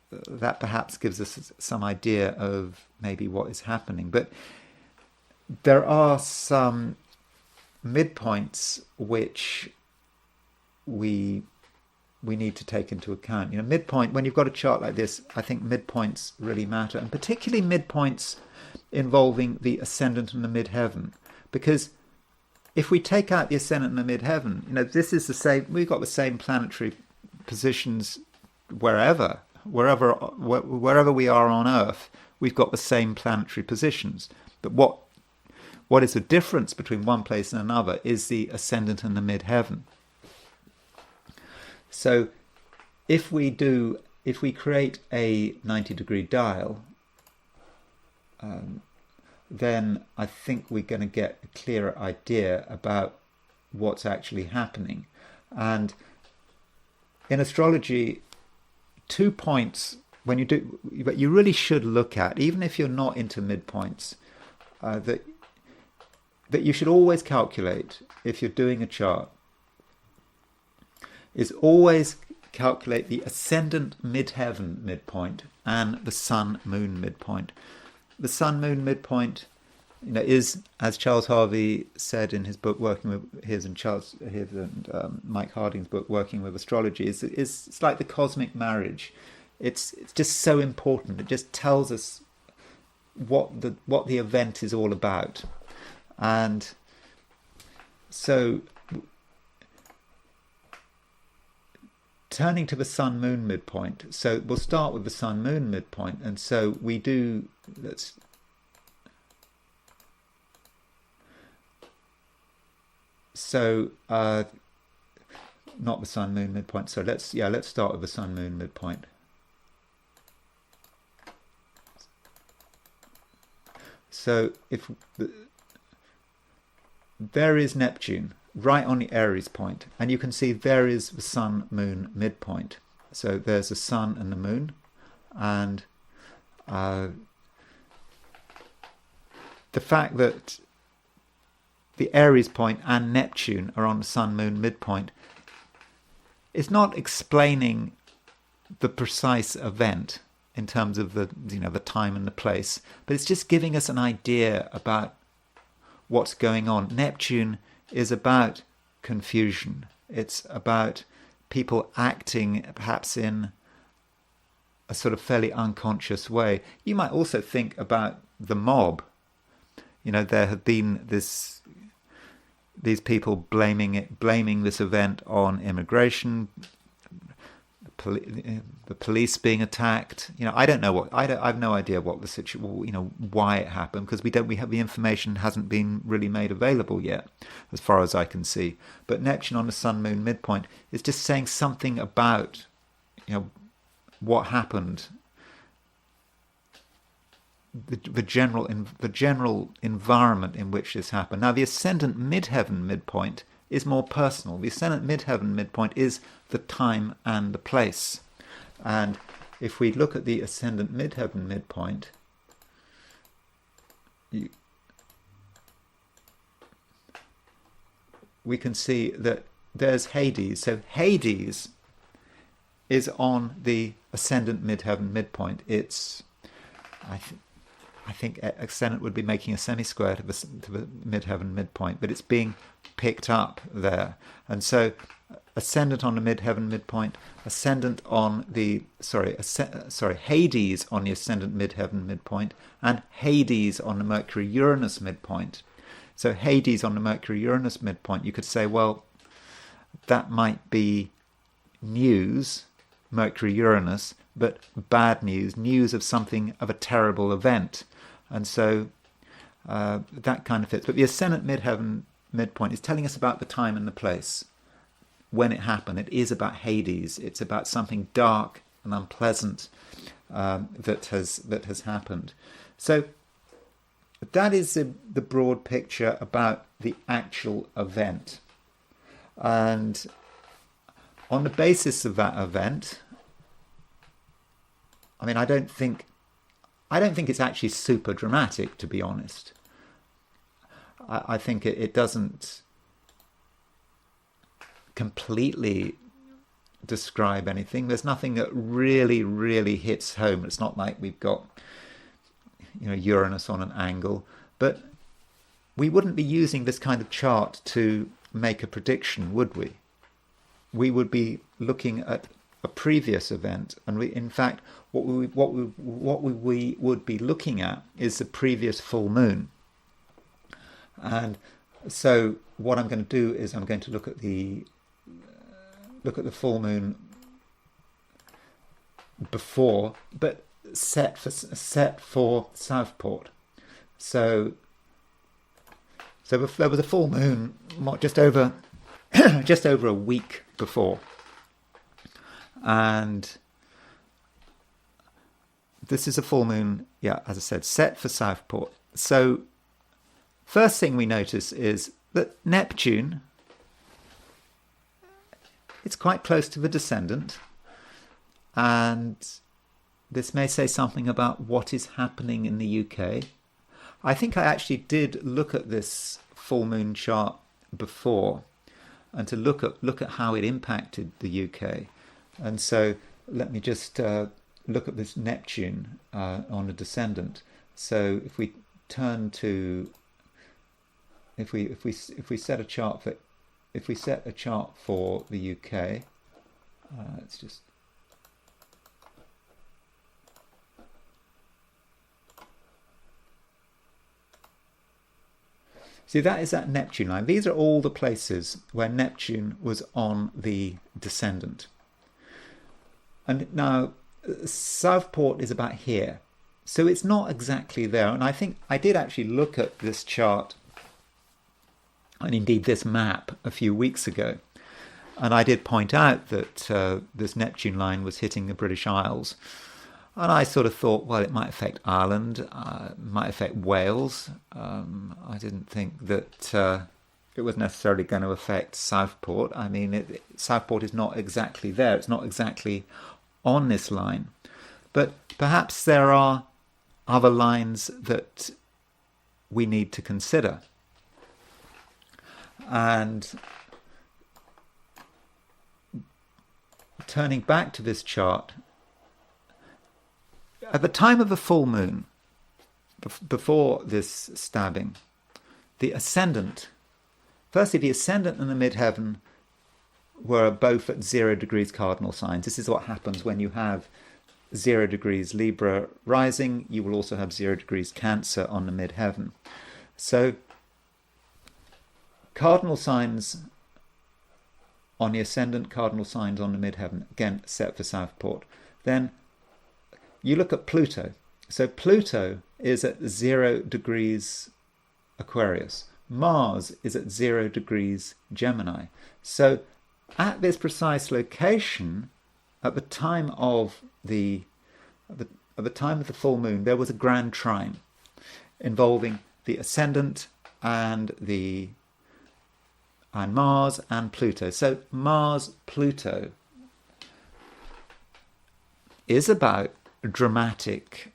perhaps gives us some idea of maybe what is happening. But there are some midpoints which we need to take into account. You know, midpoint, when you've got a chart like this, I think midpoints really matter, and particularly midpoints involving the ascendant and the midheaven, because if we take out the ascendant and the midheaven, you know, this is the same. We've got the same planetary positions wherever we are on Earth. We've got the same planetary positions, but what is the difference between one place and another is the ascendant and the midheaven. So if we create a 90-degree dial, then I think we're going to get a clearer idea about what's actually happening. And in astrology, 2 points when you do, but you really should look at, even if you're not into midpoints, that you should always calculate if you're doing a chart, is always calculate the ascendant midheaven midpoint and the sun-moon midpoint. The sun-moon midpoint, is, as Charles Harvey said in his book, working with his and Mike Harding's book, Working with Astrology, is it's like the cosmic marriage. It's just so important. It just tells us what the event is all about, and so turning to the sun-moon midpoint. So we'll start with the sun-moon midpoint, and so we do. Not the sun-moon midpoint. So let's start with the sun-moon midpoint. So if there is Neptune right on the Aries point, and you can see there is the sun-moon midpoint. So there's the sun and the moon, and the fact that the Aries point and Neptune are on the sun-moon midpoint is not explaining the precise event in terms of the time and the place, but it's just giving us an idea about what's going on. Neptune is about confusion. It's about people acting perhaps in a sort of fairly unconscious way. You might also think about the mob. There have been these people blaming this event on immigration, the police being attacked. I don't know I have no idea what the situation, why it happened, because we have the information hasn't been really made available yet, as far as I can see. But Neptune on the Sun-Moon midpoint is just saying something about, what happened, the general environment in which this happened. Now, the ascendant midheaven midpoint is more personal. The ascendant midheaven midpoint is the time and the place. And if we look at the ascendant midheaven midpoint, we can see that there's Hades. So Hades is on the ascendant midheaven midpoint. It's, I think ascendant would be making a semi-square to the midheaven midpoint, but it's being picked up there. And so ascendant on the midheaven midpoint, ascendant on the, Hades on the ascendant midheaven midpoint, and Hades on the Mercury-Uranus midpoint. So Hades on the Mercury-Uranus midpoint, you could say, well, that might be news, Mercury-Uranus, but bad news of something, of a terrible event. And so that kind of fits. But the ascendant midheaven midpoint is telling us about the time and the place, when it happened. It is about Hades. It's about something dark and unpleasant that has happened. So that is the broad picture about the actual event. And on the basis of that event, I don't think it's actually super dramatic, to be honest. I think it doesn't completely describe anything. There's nothing that really, really hits home. It's not like we've got, Uranus on an angle. But we wouldn't be using this kind of chart to make a prediction, would we? We would be looking at a previous event, and in fact, what we would be looking at is the previous full moon. And so, what I'm going to do is I'm going to look at the full moon before, but set for Southport. So there was a full moon just over a week before. And this is a full moon, as I said, set for Southport. So first thing we notice is that Neptune, it's quite close to the descendant, and this may say something about what is happening in the UK. I think I actually did look at this full moon chart before, and to look at how it impacted the UK. And so let me just look at this Neptune on a descendant. So if we turn to, if we set a chart for the UK, let's just. See, that is that Neptune line. These are all the places where Neptune was on the descendant. And now, Southport is about here. So it's not exactly there. And I think I did actually look at this chart, and indeed this map, a few weeks ago. And I did point out that this Neptune line was hitting the British Isles. And I sort of thought, well, it might affect Ireland, might affect Wales. I didn't think that it was necessarily going to affect Southport. I mean, Southport is not exactly there. It's not exactly on this line. But perhaps there are other lines that we need to consider. And turning back to this chart, at the time of the full moon, before this stabbing, the ascendant, firstly the ascendant and the midheaven were both at 0 degrees cardinal signs. This is what happens when you have 0 degrees Libra rising. You will also have 0 degrees Cancer on the midheaven. So cardinal signs on the ascendant, cardinal signs on the midheaven, again set for Southport. Then you look at Pluto. So Pluto is at 0 degrees Aquarius. Mars is at 0 degrees Gemini. So at this precise location, at the time of the full moon, there was a grand trine involving the ascendant and Mars and Pluto. So Mars Pluto is about dramatic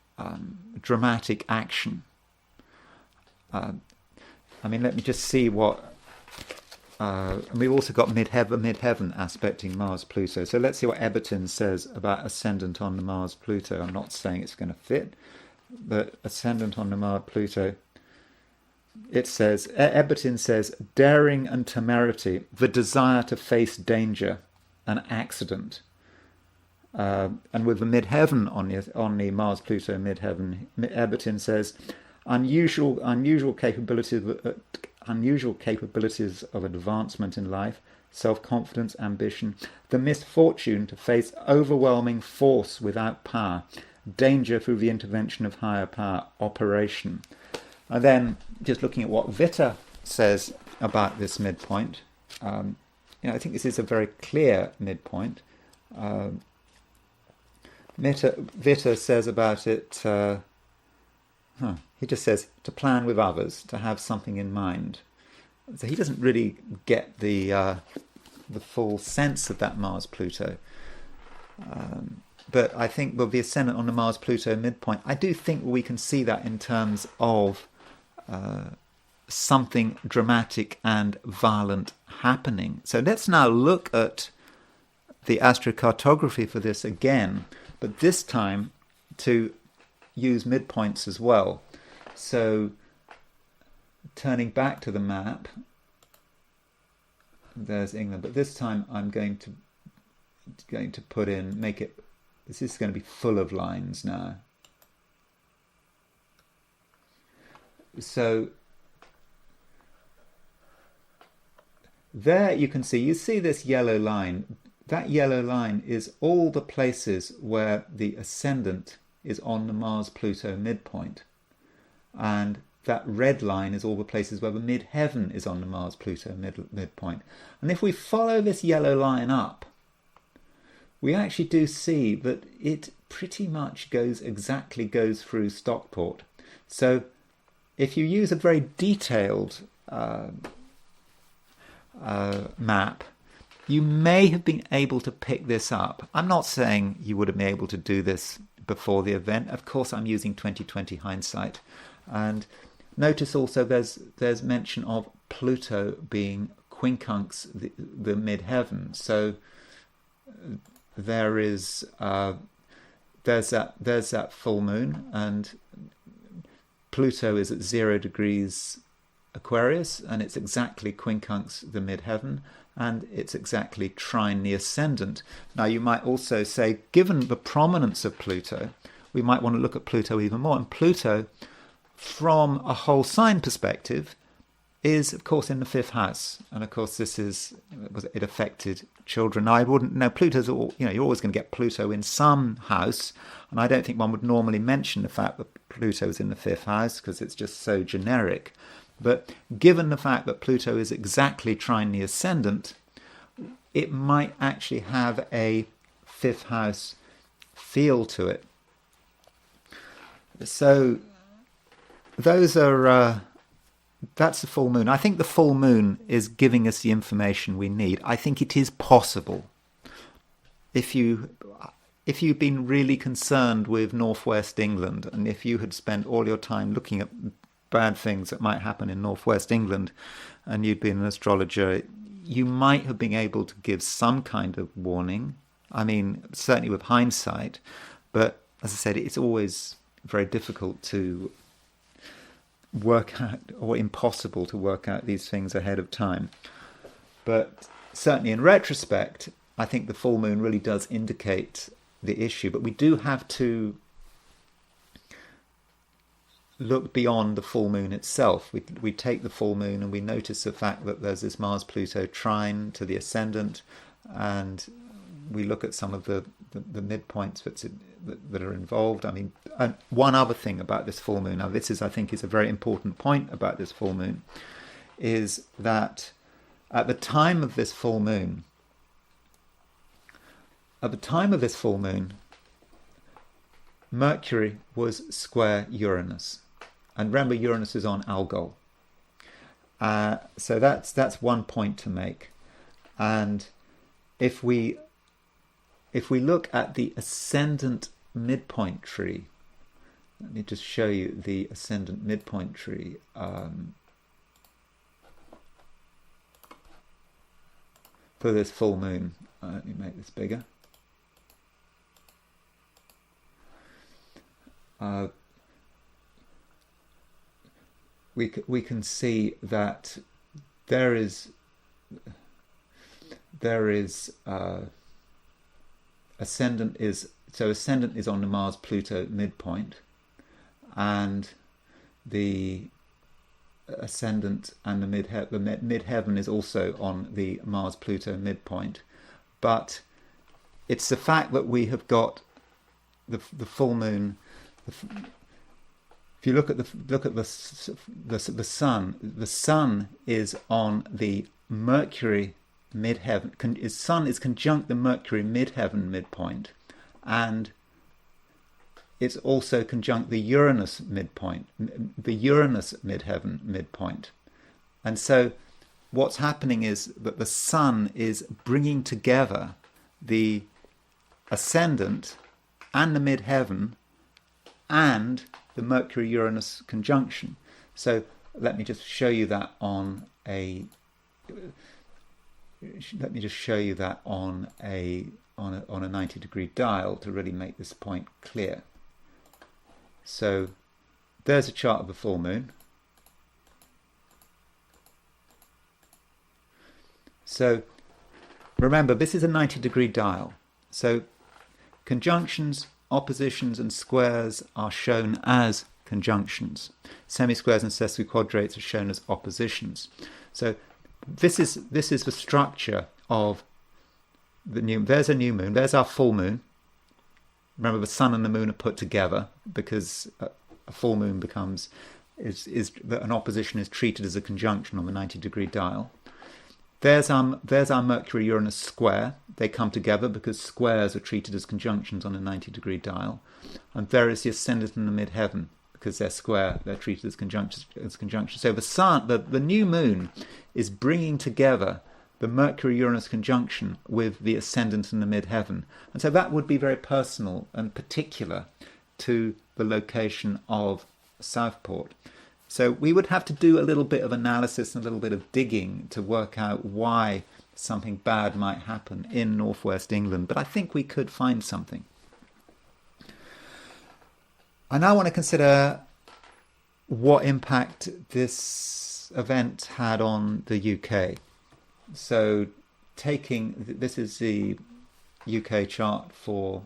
action. I mean, let me just see what. We've also got midheaven aspecting Mars Pluto. So let's see what Eberton says about ascendant on the Mars Pluto. I'm not saying it's going to fit, but ascendant on the Mars Pluto. It says, Eberton says, daring and temerity, the desire to face danger, an accident. And with the midheaven on the Mars Pluto midheaven, Eberton says, unusual capabilities of advancement in life, self-confidence, ambition, the misfortune to face overwhelming force without power, danger through the intervention of higher power, operation. And then just looking at what Yvette says about this midpoint, I think this is a very clear midpoint. Yvette says about it, he just says to plan with others, to have something in mind. So he doesn't really get the full sense of that Mars-Pluto. But I think with the ascendant on the Mars-Pluto midpoint, I do think we can see that in terms of something dramatic and violent happening. So let's now look at the astrocartography for this again, but this time to use midpoints as well. So turning back to the map, there's England, but this time I'm going to put in, this is going to be full of lines now. So there you see this yellow line. That yellow line is all the places where the ascendant is on the Mars-Pluto midpoint. And that red line is all the places where the midheaven is on the Mars-Pluto midpoint. And if we follow this yellow line up, we actually do see that it pretty much goes through Stockport. So if you use a very detailed map, you may have been able to pick this up. I'm not saying you would have been able to do this before the event. Of course, I'm using 2020 hindsight. And notice also there's mention of Pluto being quincunx the midheaven. So there's that full moon, and Pluto is at 0 degrees Aquarius, and it's exactly quincunx the midheaven, and it's exactly trine the ascendant. Now, you might also say, given the prominence of Pluto, we might want to look at Pluto even more. And Pluto, from a whole sign perspective, is, of course, in the 5th house. And, of course, it affected children. Now, I wouldn't know, Pluto's, you're always going to get Pluto in some house. And I don't think one would normally mention the fact that Pluto is in the 5th house because it's just so generic. But given the fact that Pluto is exactly trine the ascendant, it might actually have a 5th house feel to it. So those are that's the full moon. I think the full moon is giving us the information we need. I think it is possible, if you've been really concerned with northwest England, and if you had spent all your time looking at bad things that might happen in northwest England, and you'd been an astrologer, you might have been able to give some kind of warning. I mean, certainly with hindsight, but as I said, it's always very difficult to work out, or impossible to work out these things ahead of time. But certainly in retrospect, I think the full moon really does indicate the issue, but we do have to look beyond the full moon itself. We take the full moon and we notice the fact that there's this Mars-Pluto trine to the ascendant, and we look at some of the midpoints that are involved. I mean, and one other thing about this full moon, now this is, I think, is a very important point about this full moon, is that at the time of this full moon, Mercury was square Uranus. And remember, Uranus is on Algol. So that's one point to make. And if we look at the ascendant midpoint tree, let me just show you the ascendant midpoint tree. For this full moon, let me make this bigger. We can see that there is ascendant is on the Mars-Pluto midpoint, and the ascendant and the midheaven is also on the Mars-Pluto midpoint. But it's the fact that we have got the full moon. If you look at the sun, the sun is on the Mercury midheaven. His sun is conjunct the Mercury midheaven midpoint, and it's also conjunct the Uranus midpoint, the Uranus midheaven midpoint. And so what's happening is that the sun is bringing together the ascendant and the midheaven and the Mercury-Uranus conjunction. So let me just show you that on a 90-degree dial to really make this point clear. So there's a chart of the full moon. So remember, this is a 90-degree dial. So conjunctions, oppositions and squares are shown as conjunctions. Semi-squares and sesquiquadrates are shown as oppositions. So this is the structure of the new. There's a new moon. There's our full moon. Remember, the sun and the moon are put together because a full moon is an opposition is treated as a conjunction on the 90-degree dial. There's our Mercury-Uranus square. They come together because squares are treated as conjunctions on a 90-degree dial. And there is the ascendant and the midheaven, because they're square, they're treated as conjunction. So the sun, the new moon, is bringing together the Mercury-Uranus conjunction with the ascendant and the midheaven. And so that would be very personal and particular to the location of Southport. So we would have to do a little bit of analysis and a little bit of digging to work out why something bad might happen in northwest England. But I think we could find something. I now want to consider what impact this event had on the UK. So this is the UK chart for,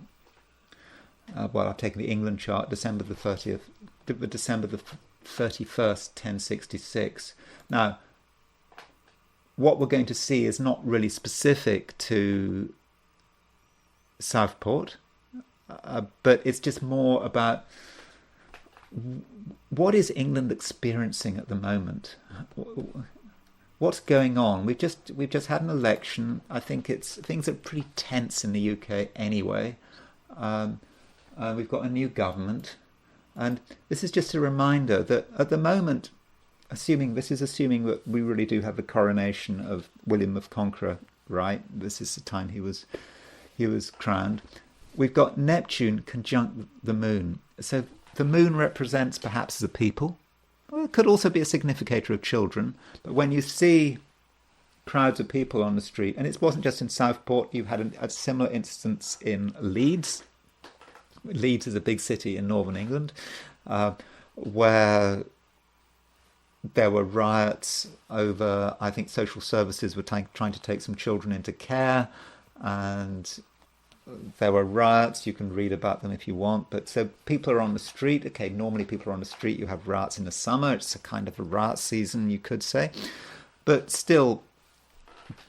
I've taken the England chart, December the 31st, 1066. Now, what we're going to see is not really specific to Southport, but it's just more about what is England experiencing at the moment. What's going on? We've just had an election. I think things are pretty tense in the UK anyway. We've got a new government, and this is just a reminder that at the moment, assuming that we really do have the coronation of William of Conqueror, right? This is the time he was crowned. We've got Neptune conjunct the moon. So the moon represents perhaps the people. Well, it could also be a significator of children. But when you see crowds of people on the street, and it wasn't just in Southport, you've had a similar instance in Leeds. Leeds is a big city in northern England, where there were riots over, I think social services were trying to take some children into care, and there were riots. You can read about them if you want. But so people are on the street. Okay, normally people are on the street. You have riots in the summer. It's a kind of a riot season, you could say. But still,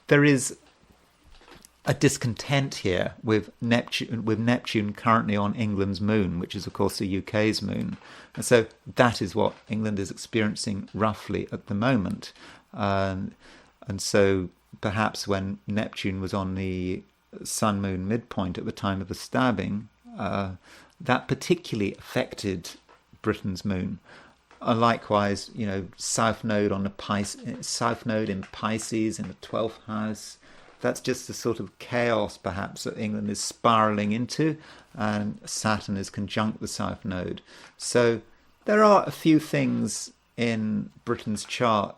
there is a discontent here with Neptune currently on England's moon, which is, of course, the UK's moon. And so that is what England is experiencing roughly at the moment. And so perhaps when Neptune was on the sun-moon midpoint at the time of the stabbing, that particularly affected Britain's moon. Likewise, South Node in Pisces in the 12th house. That's just the sort of chaos, perhaps, that England is spiralling into, and Saturn is conjunct the South Node. So there are a few things in Britain's chart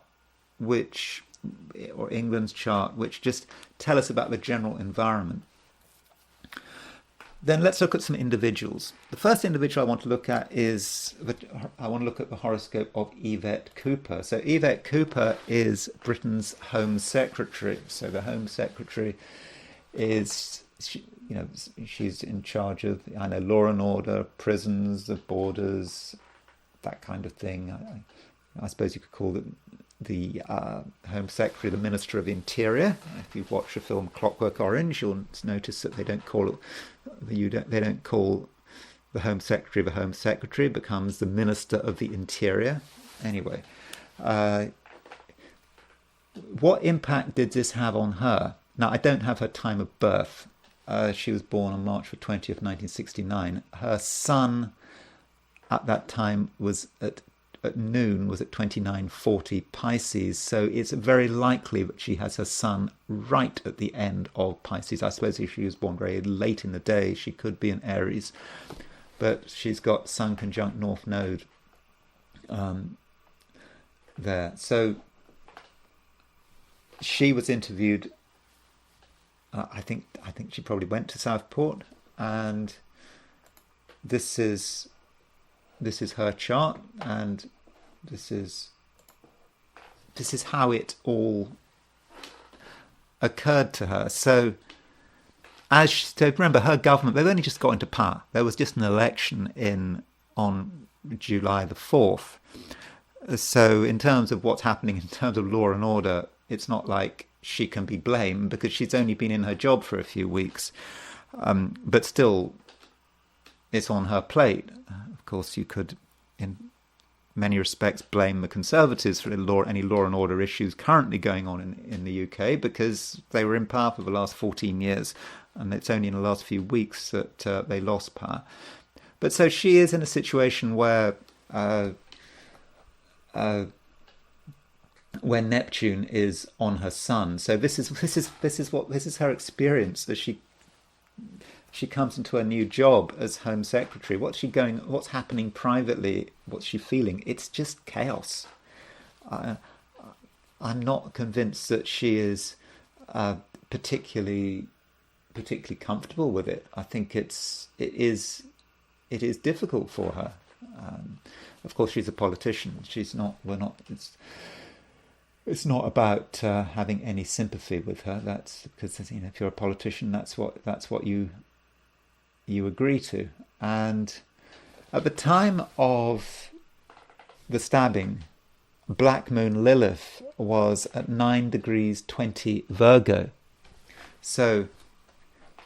or England's chart, which just tell us about the general environment. Then let's look at some individuals. The first individual I want to look at is the horoscope of Yvette Cooper. So Yvette Cooper is Britain's Home Secretary. So the Home Secretary is, she's in charge of, law and order, prisons, the borders, that kind of thing. I suppose you could call it the Home Secretary, the Minister of Interior. If you've watched the film Clockwork Orange, you'll notice that they don't call the Home Secretary the Home Secretary. It becomes the Minister of the Interior. Anyway, what impact did this have on her? Now, I don't have her time of birth. She was born on March the 20th, 1969. Her sun at that time was at noon was at 2940 Pisces, so it's very likely that she has her sun right at the end of Pisces. I suppose if she was born very late in the day, she could be an Aries, but she's got sun conjunct North Node there. So she was interviewed. I think she probably went to Southport, and this is her chart, and this is how it all occurred to her. So remember, her government, they've only just got into power. There was just an election on July the 4th. So in terms of what's happening in terms of law and order, it's not like she can be blamed because she's only been in her job for a few weeks. But still, it's on her plate. Of course, you could, in many respects, blame the Conservatives for any law and order issues currently going on in the UK because they were in power for the last 14 years, and it's only in the last few weeks that they lost power. But so she is in a situation where when Neptune is on her sun. So this is her experience as she comes into a new job as Home Secretary. What's happening privately? What's she feeling? It's just chaos. I'm not convinced that she is particularly comfortable with it. I think it is difficult for her. Of course, she's a politician. She's not. We're not. It's not about having any sympathy with her. That's because, if you're a politician, that's what you agree to. And at the time of the stabbing, Black Moon Lilith was at 9 degrees 20 Virgo. So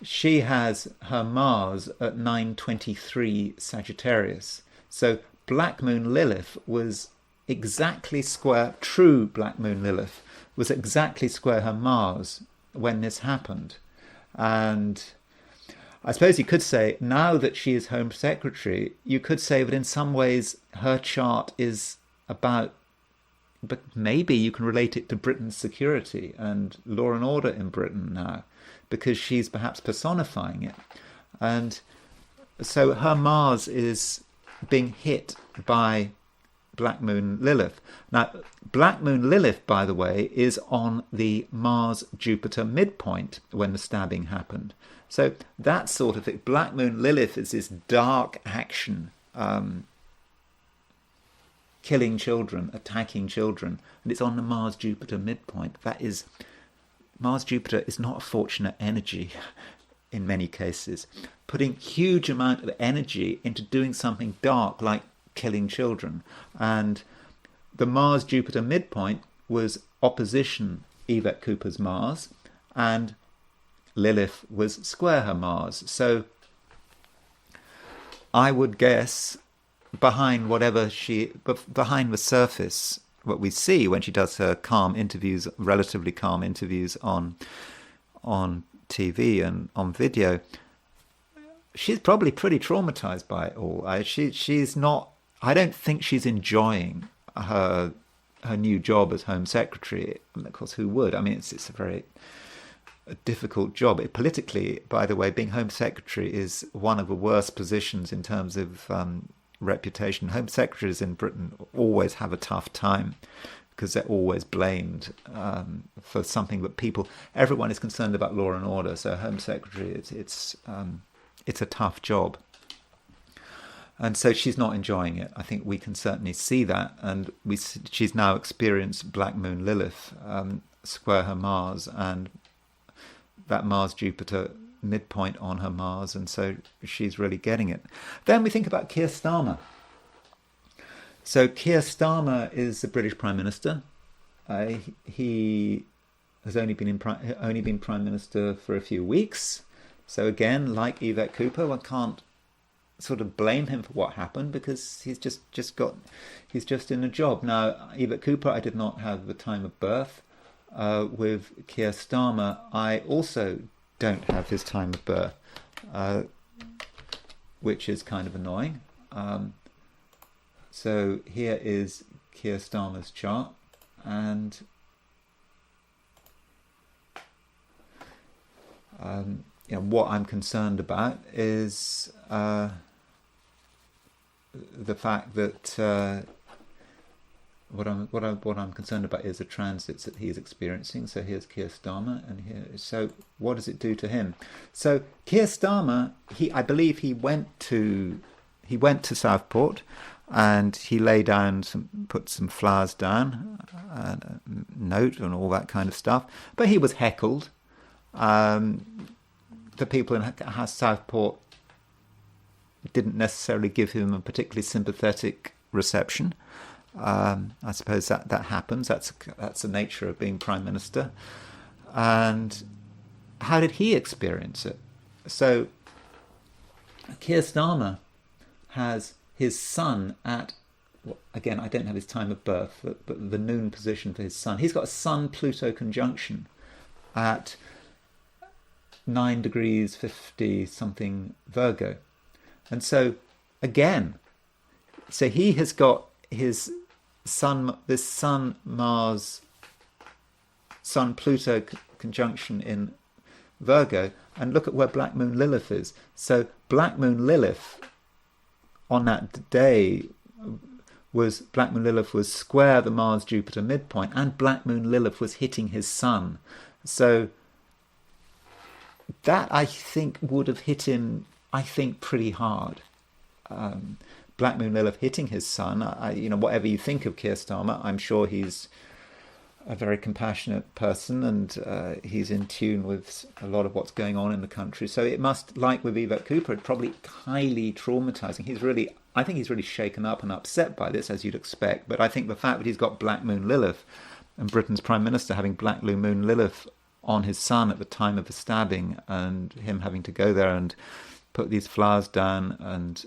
she has her Mars at 9:23 Sagittarius. So Black Moon Lilith was exactly square, true Black Moon Lilith was exactly square her Mars when this happened. And I suppose you could say, now that she is Home Secretary, you could say that in some ways her chart is about, but maybe you can relate it to Britain's security and law and order in Britain now, because she's perhaps personifying it. And so her Mars is being hit by Black Moon Lilith. Now, Black Moon Lilith, by the way, is on the Mars-Jupiter midpoint when the stabbing happened. So that sort of thing. Black Moon Lilith is this dark action, killing children, attacking children, and it's on the Mars-Jupiter midpoint. Mars-Jupiter is not a fortunate energy in many cases, putting huge amount of energy into doing something dark like killing children. And the Mars-Jupiter midpoint was opposition Yvette Cooper's Mars, and Lilith was square her Mars. So I would guess behind the surface, what we see when she does her relatively calm interviews on TV and on video, she's probably pretty traumatized by it all. She's not. I don't think she's enjoying her new job as Home Secretary. Of course, who would? I mean, it's a very difficult job. Politically, by the way, being Home Secretary is one of the worst positions in terms of reputation. Home Secretaries in Britain always have a tough time because they're always blamed for something that everyone is concerned about law and order. So Home Secretary, it's a tough job. And so she's not enjoying it. I think we can certainly see that. And she's now experienced Black Moon Lilith square her Mars and that Mars-Jupiter midpoint on her Mars. And so she's really getting it. Then we think about Keir Starmer. So Keir Starmer is the British Prime Minister. He has only been Prime Minister for a few weeks. So again, like Yvette Cooper, one can't sort of blame him for what happened because he's just in a job. Now, Yvette Cooper, I did not have the time of birth. With Keir Starmer, I also don't have his time of birth, which is kind of annoying. So here is Keir Starmer's chart, and what I'm concerned about is the fact that what I'm concerned about is the transits that he is experiencing. So here's Keir Starmer, and here. So what does it do to him? So Keir Starmer, I believe he went to Southport, and he put some flowers down, a note and all that kind of stuff. But he was heckled. The people in Southport didn't necessarily give him a particularly sympathetic reception. I suppose that happens. That's the nature of being Prime Minister. And how did he experience it? So Keir Starmer has his sun at, again, I don't have his time of birth, but the noon position for his sun. He's got a Sun-Pluto conjunction at 9 degrees 50 something Virgo. And so, again, so he has got his Sun Mars, Sun Pluto conjunction in Virgo, and look at where Black Moon Lilith is. So Black Moon Lilith on that day Black Moon Lilith was square the Mars Jupiter midpoint, and Black Moon Lilith was hitting his Sun. So that, I think, would have hit him, I think, pretty hard. Black Moon Lilith hitting his Sun. Whatever you think of Keir Starmer, I'm sure he's a very compassionate person, and he's in tune with a lot of what's going on in the country. So it must, like with Yvette Cooper, it's probably highly traumatizing. I think he's really shaken up and upset by this, as you'd expect. But I think the fact that he's got Black Moon Lilith, and Britain's Prime Minister having Black Moon Lilith on his Sun at the time of the stabbing, and him having to go there and put these flowers down and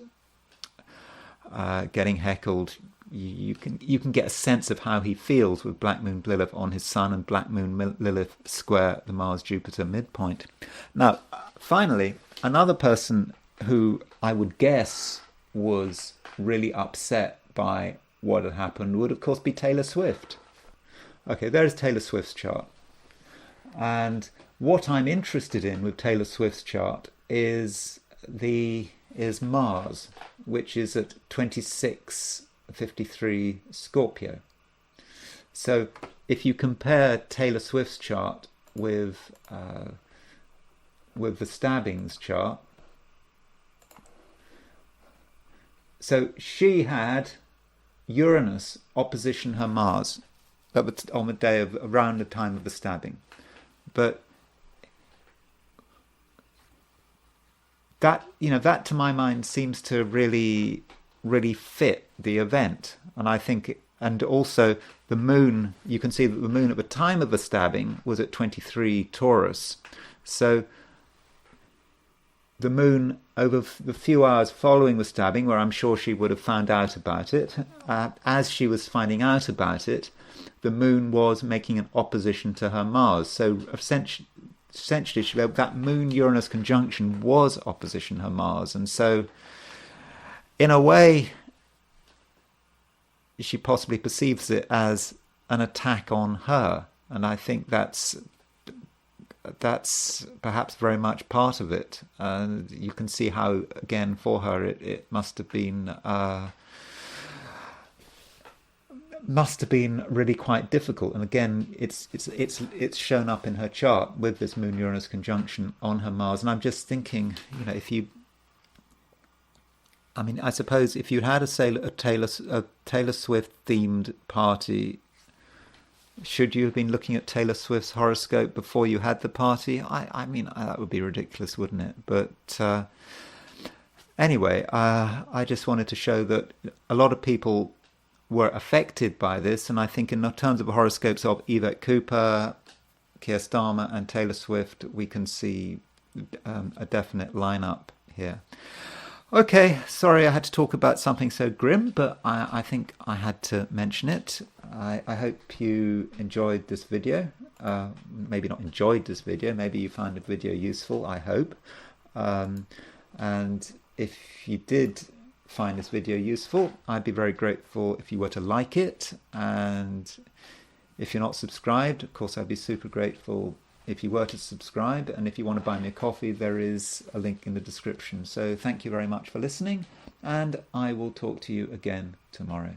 getting heckled, you can get a sense of how he feels with Black Moon Lilith on his Sun and Black Moon Lilith square the Mars Jupiter midpoint. Now, finally, another person who I would guess was really upset by what had happened would, of course, be Taylor Swift. Okay, there's Taylor Swift's chart. And what I'm interested in with Taylor Swift's chart is Mars, which is at 2653 Scorpio. So if you compare Taylor Swift's chart with the stabbings chart, so she had Uranus opposition her Mars on the day of around the time of the stabbing. But that to my mind seems to really, really fit the event. And I think, and also the moon, you can see that the moon at the time of the stabbing was at 23 Taurus. So the moon, over the few hours following the stabbing, where I'm sure she would have found out about it, as she was finding out about it, the moon was making an opposition to her Mars. So essentially that moon-Uranus conjunction was opposition her Mars. And so, in a way, she possibly perceives it as an attack on her. And I think that's perhaps very much part of it. You can see how, again, for her, it must have been really quite difficult. And again, it's shown up in her chart with this Moon Uranus conjunction on her Mars. And I'm just thinking, I suppose if you had a Taylor Swift themed party, should you have been looking at Taylor Swift's horoscope before you had the party? I mean, that would be ridiculous, wouldn't it? But anyway, I just wanted to show that a lot of people were affected by this, and I think in terms of the horoscopes of Yvette Cooper, Keir Starmer and Taylor Swift, we can see a definite lineup here. Okay, sorry I had to talk about something so grim, but I think I had to mention it. I hope you enjoyed this video. Maybe not enjoyed this video, maybe you found the video useful, I hope. And if you did find this video useful, I'd be very grateful if you were to like it. And if you're not subscribed, of course, I'd be super grateful if you were to subscribe. And if you want to buy me a coffee, there is a link in the description. So thank you very much for listening, and I will talk to you again tomorrow.